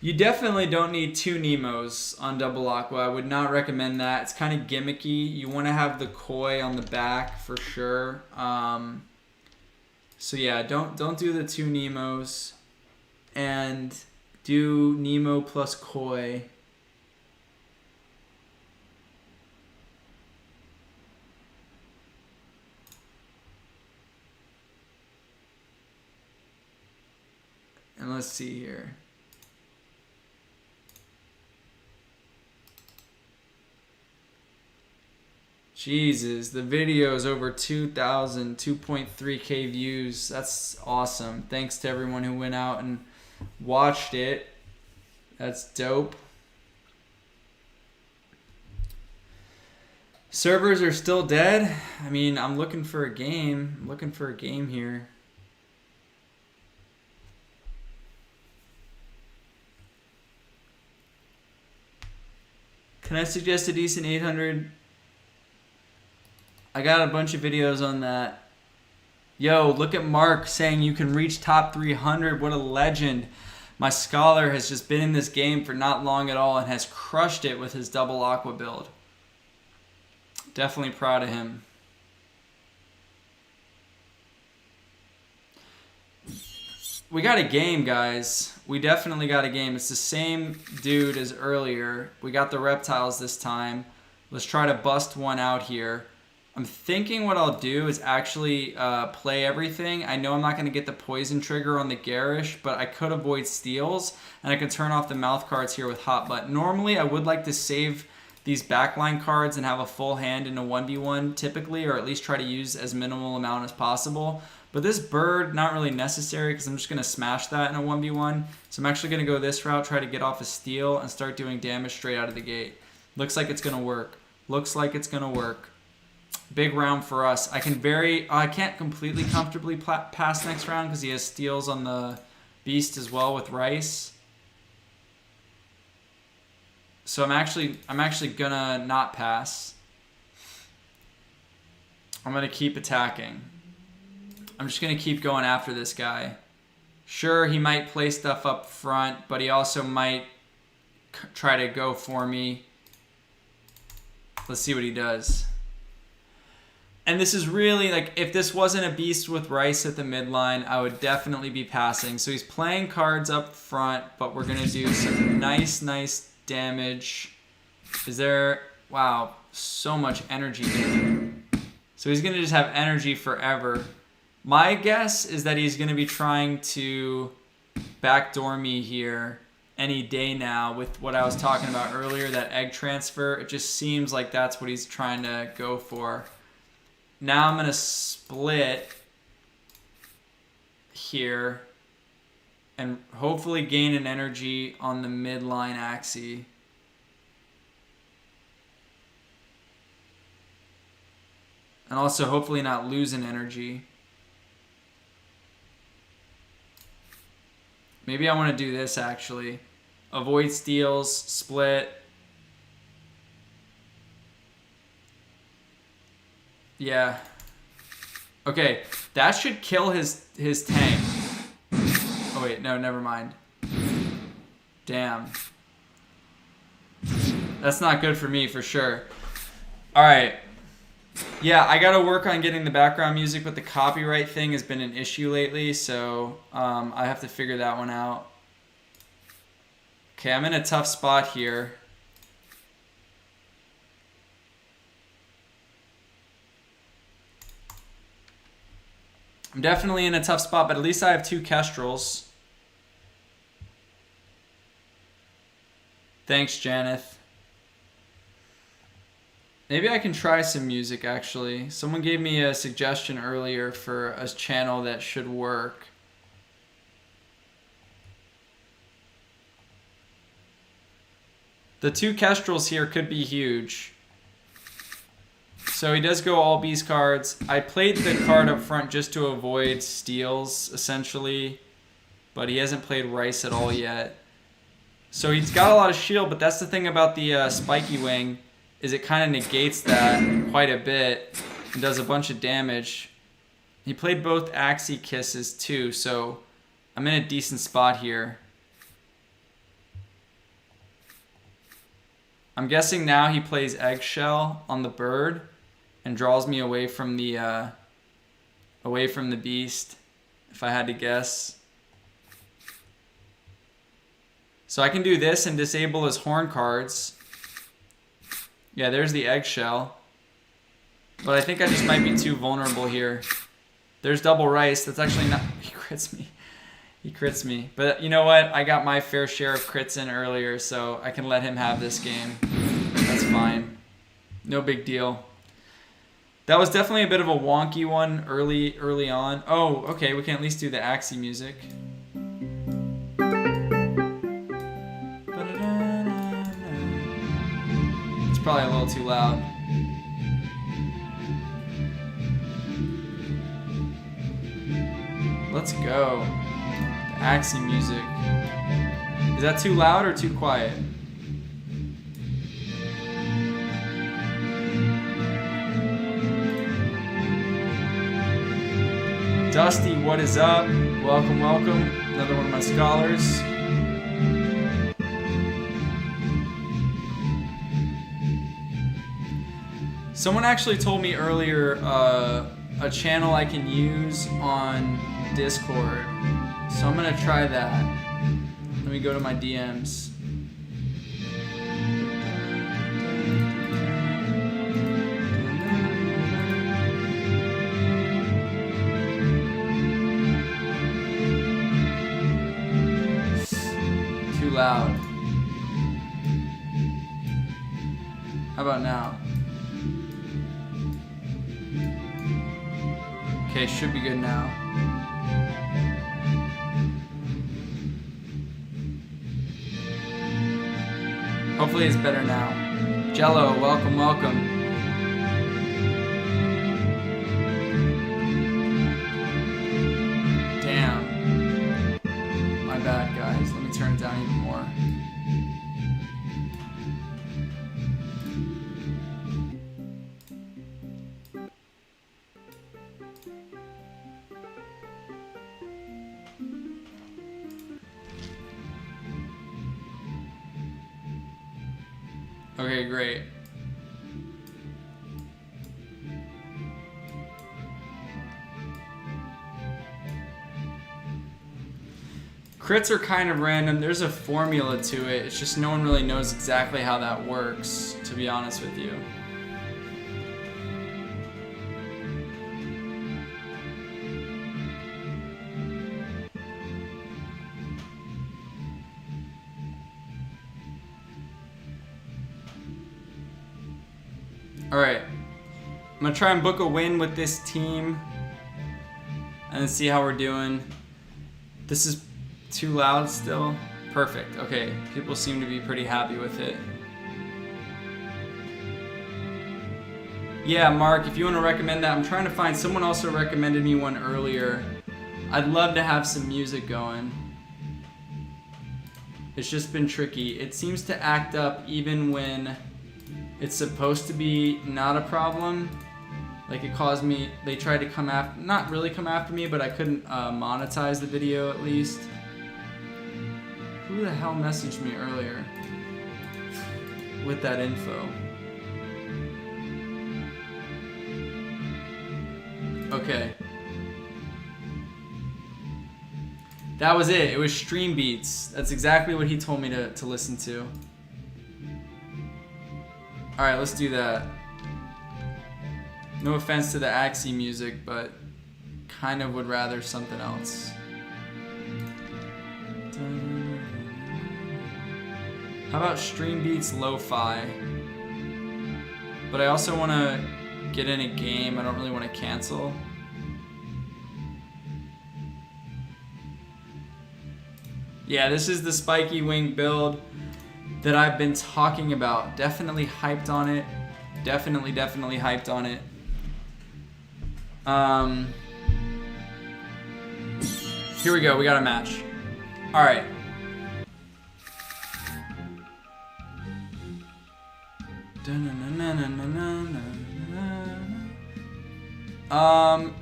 You definitely don't need 2 Nemos on double aqua. I would not recommend that. It's kind of gimmicky. You want to have the koi on the back for sure. So yeah, don't do the 2 Nemos, and do Nemo plus koi. And let's see here. Jesus, the video is over 2,000, 2.3K views. That's awesome. Thanks to everyone who went out and watched it. That's dope. Servers are still dead. I mean, I'm looking for a game. I'm looking for a game here. Can I suggest a decent 800? I got a bunch of videos on that. Yo, look at Mark saying you can reach top 300. What a legend. My scholar has just been in this game for not long at all and has crushed it with his double aqua build. Definitely proud of him. We got a game, guys. We definitely got a game. It's the same dude as earlier. We got the reptiles this time. Let's try to bust one out here. I'm thinking what I'll do is actually play everything. I know I'm not going to get the poison trigger on the garish, but I could avoid steals, and I can turn off the mouth cards here with hot butt. Normally, I would like to save these backline cards and have a full hand in a 1v1 typically, or at least try to use as minimal amount as possible. But this bird, not really necessary because I'm just going to smash that in a 1v1. So I'm actually going to go this route, try to get off a steal, and start doing damage straight out of the gate. Looks like it's going to work. Looks like it's going to work. Big round for us. I can't completely comfortably pass next round because he has steals on the beast as well with rice. So I'm actually gonna not pass. I'm gonna keep attacking. I'm just gonna keep going after this guy. Sure, he might play stuff up front, but he also might try to go for me. Let's see what he does. And this is really, like, if this wasn't a beast with rice at the midline, I would definitely be passing. So he's playing cards up front, but we're going to do some nice damage. Is there... Wow, so much energy there. So he's going to just have energy forever. My guess is that he's going to be trying to backdoor me here any day now with what I was talking about earlier, that egg transfer. It just seems like that's what he's trying to go for. Now I'm going to split here and hopefully gain an energy on the midline Axie. And also hopefully not lose an energy. Maybe I want to do this actually. Avoid steals, split. Yeah. Okay, that should kill his tank. Oh wait, no, never mind. Damn. That's not good for me for sure. Alright. Yeah, I gotta work on getting the background music, but the copyright thing has been an issue lately, so I have to figure that one out. Okay, I'm in a tough spot here. I'm definitely in a tough spot, but at least I have 2 Kestrels. Thanks, Janeth. Maybe I can try some music, actually. Someone gave me a suggestion earlier for a channel that should work. The 2 Kestrels here could be huge. So he does go all beast cards. I played the card up front just to avoid steals, essentially. But he hasn't played Rice at all yet. So he's got a lot of shield, but that's the thing about the Spiky Wing, is it kind of negates that quite a bit and does a bunch of damage. He played both Axie Kisses too, so I'm in a decent spot here. I'm guessing now he plays Eggshell on the bird and draws me away from the beast, if I had to guess. So I can do this and disable his horn cards. Yeah, there's the Eggshell. But I think I just might be too vulnerable here. There's double Rice. That's actually not... He crits me. He crits me. But you know what? I got my fair share of crits in earlier, so I can let him have this game. That's fine. No big deal. That was definitely a bit of a wonky one early on. Oh, okay. We can at least do the Axie music. It's probably a little too loud. Let's go. The Axie music. Is that too loud or too quiet? Dusty, what is up? Welcome, welcome. Another one of my scholars. Someone actually told me earlier a channel I can use on Discord. So I'm gonna try that. Let me go to my DMs. Too loud. How about now? Okay, should be good now. Hopefully it's better now. Jello, welcome, welcome. Damn. My bad, guys. Let me turn it down even more. Okay, great. Crits are kind of random. There's a formula to it. It's just no one really knows exactly how that works, to be honest with you. Alright, I'm going to try and book a win with this team and then see how we're doing. This is too loud still? Perfect, okay, people seem to be pretty happy with it. Yeah, Mark, if you want to recommend that, I'm trying to find, someone also recommended me one earlier. I'd love to have some music going. It's just been tricky. It seems to act up even when it's supposed to be not a problem. Like it caused me, they tried to come after, not really come after me, but I couldn't monetize the video at least. Who the hell messaged me earlier with that info? Okay. That was it. It was Stream Beats. That's exactly what he told me to listen to. Alright, let's do that. No offense to the Axie music, but kind of would rather something else. How about Stream Beats Lo-Fi? But I also want to get in a game. I don't really want to cancel. Yeah, this is the spiky wing build that I've been talking about. Definitely hyped on it. Definitely hyped on it. Here we go. We got a match. All right.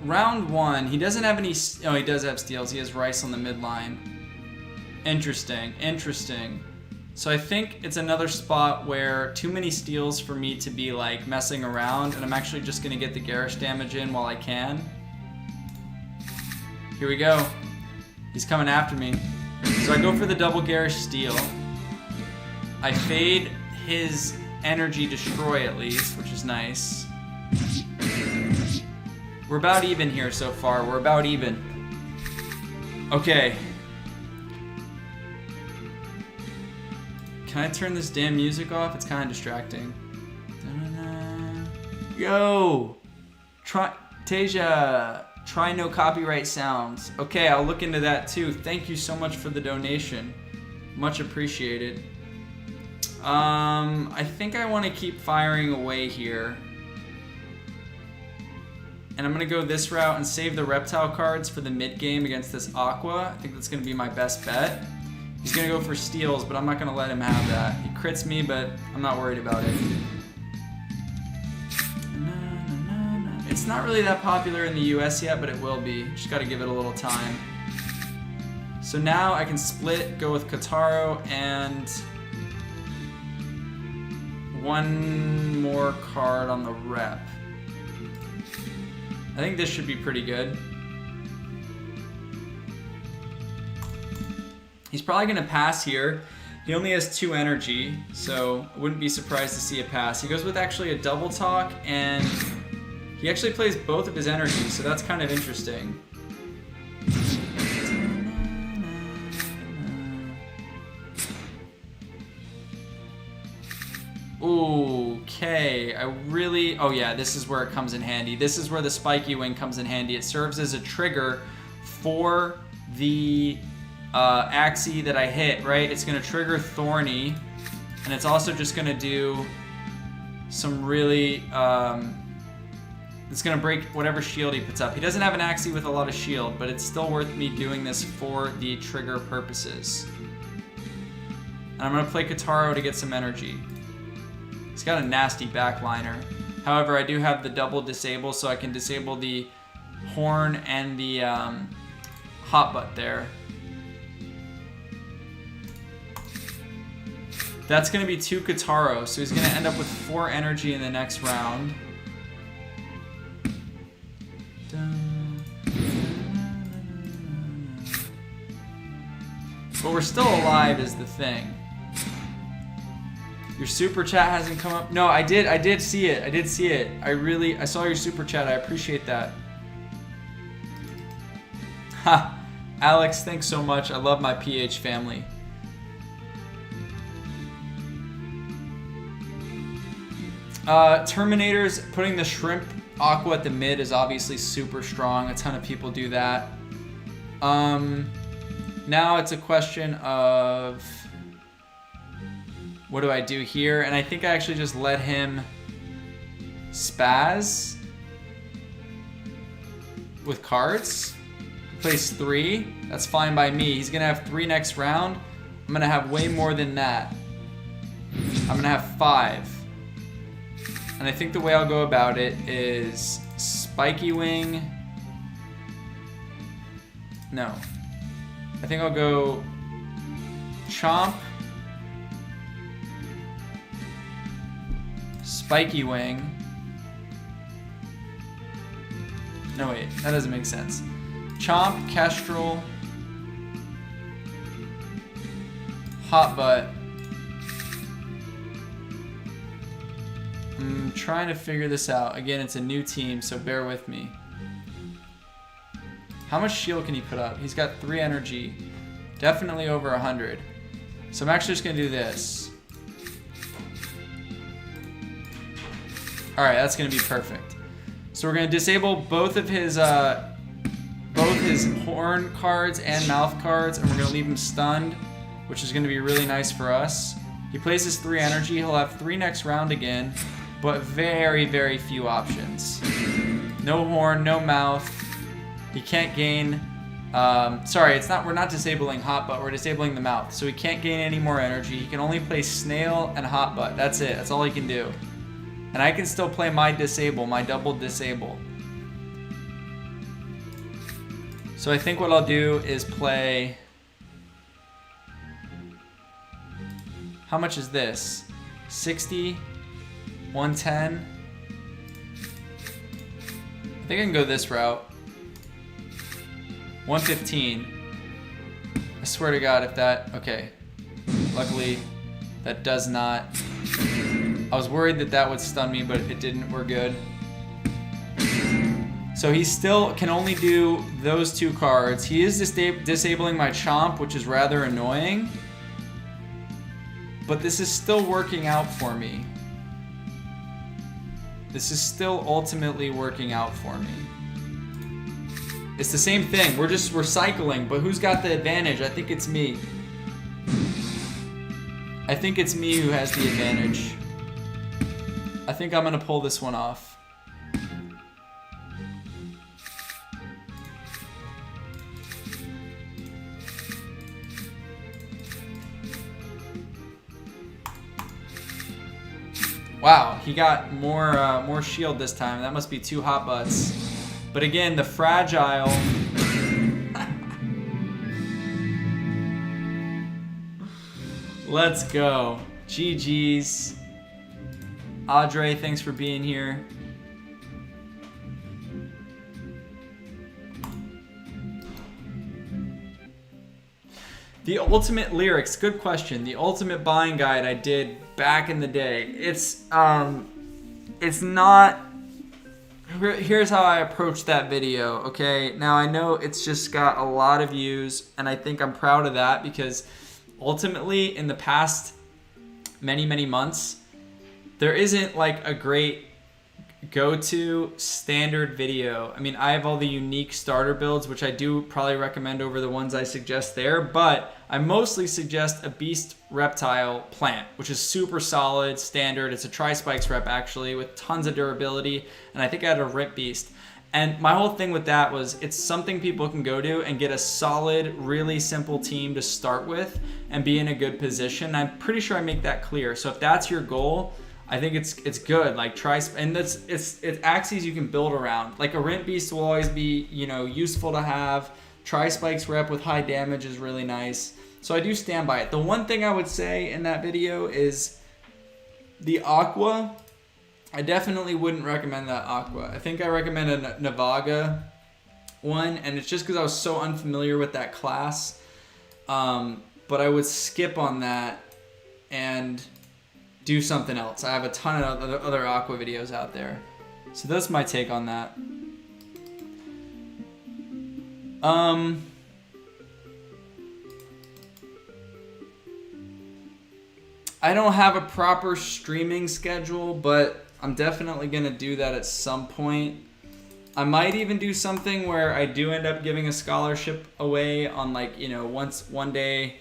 Round one. He doesn't have any. Oh, he does have steals. He has Rice on the mid line. Interesting. So I think it's another spot where too many steals for me to be like messing around, and I'm actually just gonna get the garish damage in while I can. Here we go. He's coming after me. So I go for the double garish steal. I fade his energy destroy at least, which is nice. We're about even here so far. We're about even. Okay. Can I turn this damn music off? It's kind of distracting. Yo! Tasia, try no copyright sounds. Okay, I'll look into that too. Thank you so much for the donation. Much appreciated. I think I want to keep firing away here. And I'm going to go this route and save the reptile cards for the mid game against this Aqua. I think that's going to be my best bet. He's going to go for steals, but I'm not going to let him have that. He crits me, but I'm not worried about it. It's not really that popular in the US yet, but it will be. Just got to give it a little time. So now I can split, go with Kataro, and one more card on the rep. I think this should be pretty good. He's probably going to pass here. He only has 2 energy, so I wouldn't be surprised to see a pass. He goes with actually a double talk, and he actually plays both of his energies, so that's kind of interesting. Okay, oh yeah, this is where it comes in handy. This is where the spiky wing comes in handy. It serves as a trigger for the Axie that I hit, right? It's going to trigger Thorny, and it's also just going to do some really, it's going to break whatever shield he puts up. He doesn't have an Axie with a lot of shield, but it's still worth me doing this for the trigger purposes. And I'm going to play Kataro to get some energy. He's got a nasty backliner. However, I do have the double disable, so I can disable the horn and the hot butt there. That's going to be 2 Kataro, so he's going to end up with 4 energy in the next round. But we're still alive is the thing. Your super chat hasn't come up. No, I did see it. I saw your super chat. I appreciate that. Ha! Alex, thanks so much. I love my PH family. Terminators, putting the shrimp aqua at the mid is obviously super strong. A ton of people do that. Now it's a question of what do I do here? And I think I actually just let him spaz with cards. He plays 3. That's fine by me. He's gonna have 3 next round. I'm gonna have way more than that. I'm gonna have 5. And I think the way I'll go about it is Spiky Wing. No. I think I'll go Chomp, Spiky Wing. No, wait, that doesn't make sense. Chomp, Kestrel, Hot Butt. I'm trying to figure this out. Again, it's a new team, so bear with me. How much shield can he put up? He's got 3 energy. Definitely over 100. So I'm actually just going to do this. All right, that's gonna be perfect. So we're gonna disable both his horn cards and mouth cards, and we're gonna leave him stunned, which is gonna be really nice for us. He plays his 3 energy. He'll have 3 next round again, but very, very few options. No horn, no mouth. He can't gain. Sorry, we're not disabling hot butt. We're disabling the mouth, so he can't gain any more energy. He can only play snail and hot butt. That's it. That's all he can do. And I can still play my disable, my double disable. So I think what I'll do is play... How much is this? 60? 110? I think I can go this route. 115. I swear to God if that... Okay. Luckily, that does not... I was worried that would stun me, but it didn't. We're good. So he still can only do those 2 cards. He is disabling my Chomp, which is rather annoying. But this is still working out for me. This is still ultimately working out for me. It's the same thing. We're cycling, but who's got the advantage? I think it's me. I think it's me who has the advantage. I think I'm gonna pull this one off. Wow, he got more shield this time. That must be 2 hot butts. But again, the fragile. Let's go. GG's. Audrey, thanks for being here. The ultimate lyrics, good question. The ultimate buying guide I did back in the day. It's not. Here's how I approached that video. Okay, now I know it's just got a lot of views, and I think I'm proud of that because ultimately, in the past many months, there isn't like a great go-to standard video. I mean, I have all the unique starter builds, which I do probably recommend over the ones I suggest there, but I mostly suggest a beast reptile plant, which is super solid, standard. It's a tri-spikes rep actually with tons of durability, and I think I had a rip beast. And my whole thing with that was it's something people can go to and get a solid, really simple team to start with and be in a good position. I'm pretty sure I make that clear. So if that's your goal, I think it's good. Like and it's Axies you can build around. Like a Rent Beast will always be, you know, useful to have. Tri-Spikes rep with high damage is really nice. So I do stand by it. The one thing I would say in that video is the Aqua. I definitely wouldn't recommend that Aqua. I think I recommend a Navaga one, and it's just because I was so unfamiliar with that class. But I would skip on that and do something else. I have a ton of other Aqua videos out there. So that's my take on that. I don't have a proper streaming schedule, but I'm definitely gonna do that at some point. I might even do something where I do end up giving a scholarship away on, like, you know, one day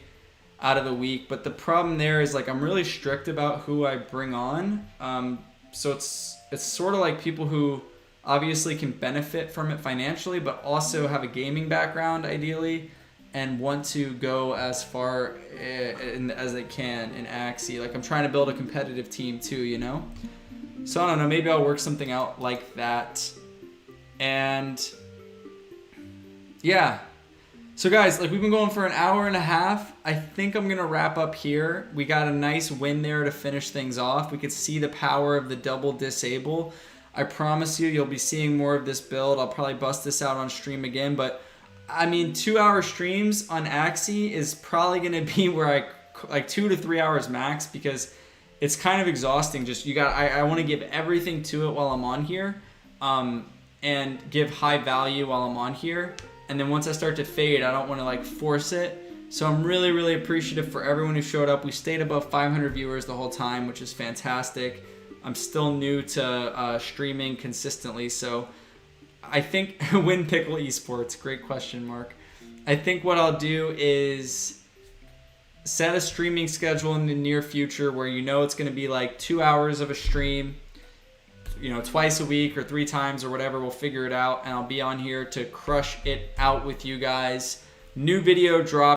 out of the week. But the problem there is, like, I'm really strict about who I bring on. So it's sort of like people who obviously can benefit from it financially, but also have a gaming background ideally and want to go as far as they can in Axie. Like, I'm trying to build a competitive team too, you know? So I don't know, maybe I'll work something out like that. And yeah. So guys, like, we've been going for an hour and a half. I think I'm gonna wrap up here. We got a nice win there to finish things off. We could see the power of the double disable. I promise you, you'll be seeing more of this build. I'll probably bust this out on stream again, but I mean, 2-hour streams on Axie is probably gonna be where I, like, 2 to 3 hours max, because it's kind of exhausting. Just, I want to give everything to it while I'm on here, and give high value while I'm on here. And then once I start to fade, I don't want to, like, force it. So I'm really, really appreciative for everyone who showed up. We stayed above 500 viewers the whole time, which is fantastic. I'm still new to streaming consistently, so I think Win Pickle Esports, great question, Mark. I think what I'll do is set a streaming schedule in the near future where you know it's going to be like 2 hours of a stream, twice a week or 3 times or whatever. We'll figure it out, and I'll be on here to crush it out with you guys. New video drop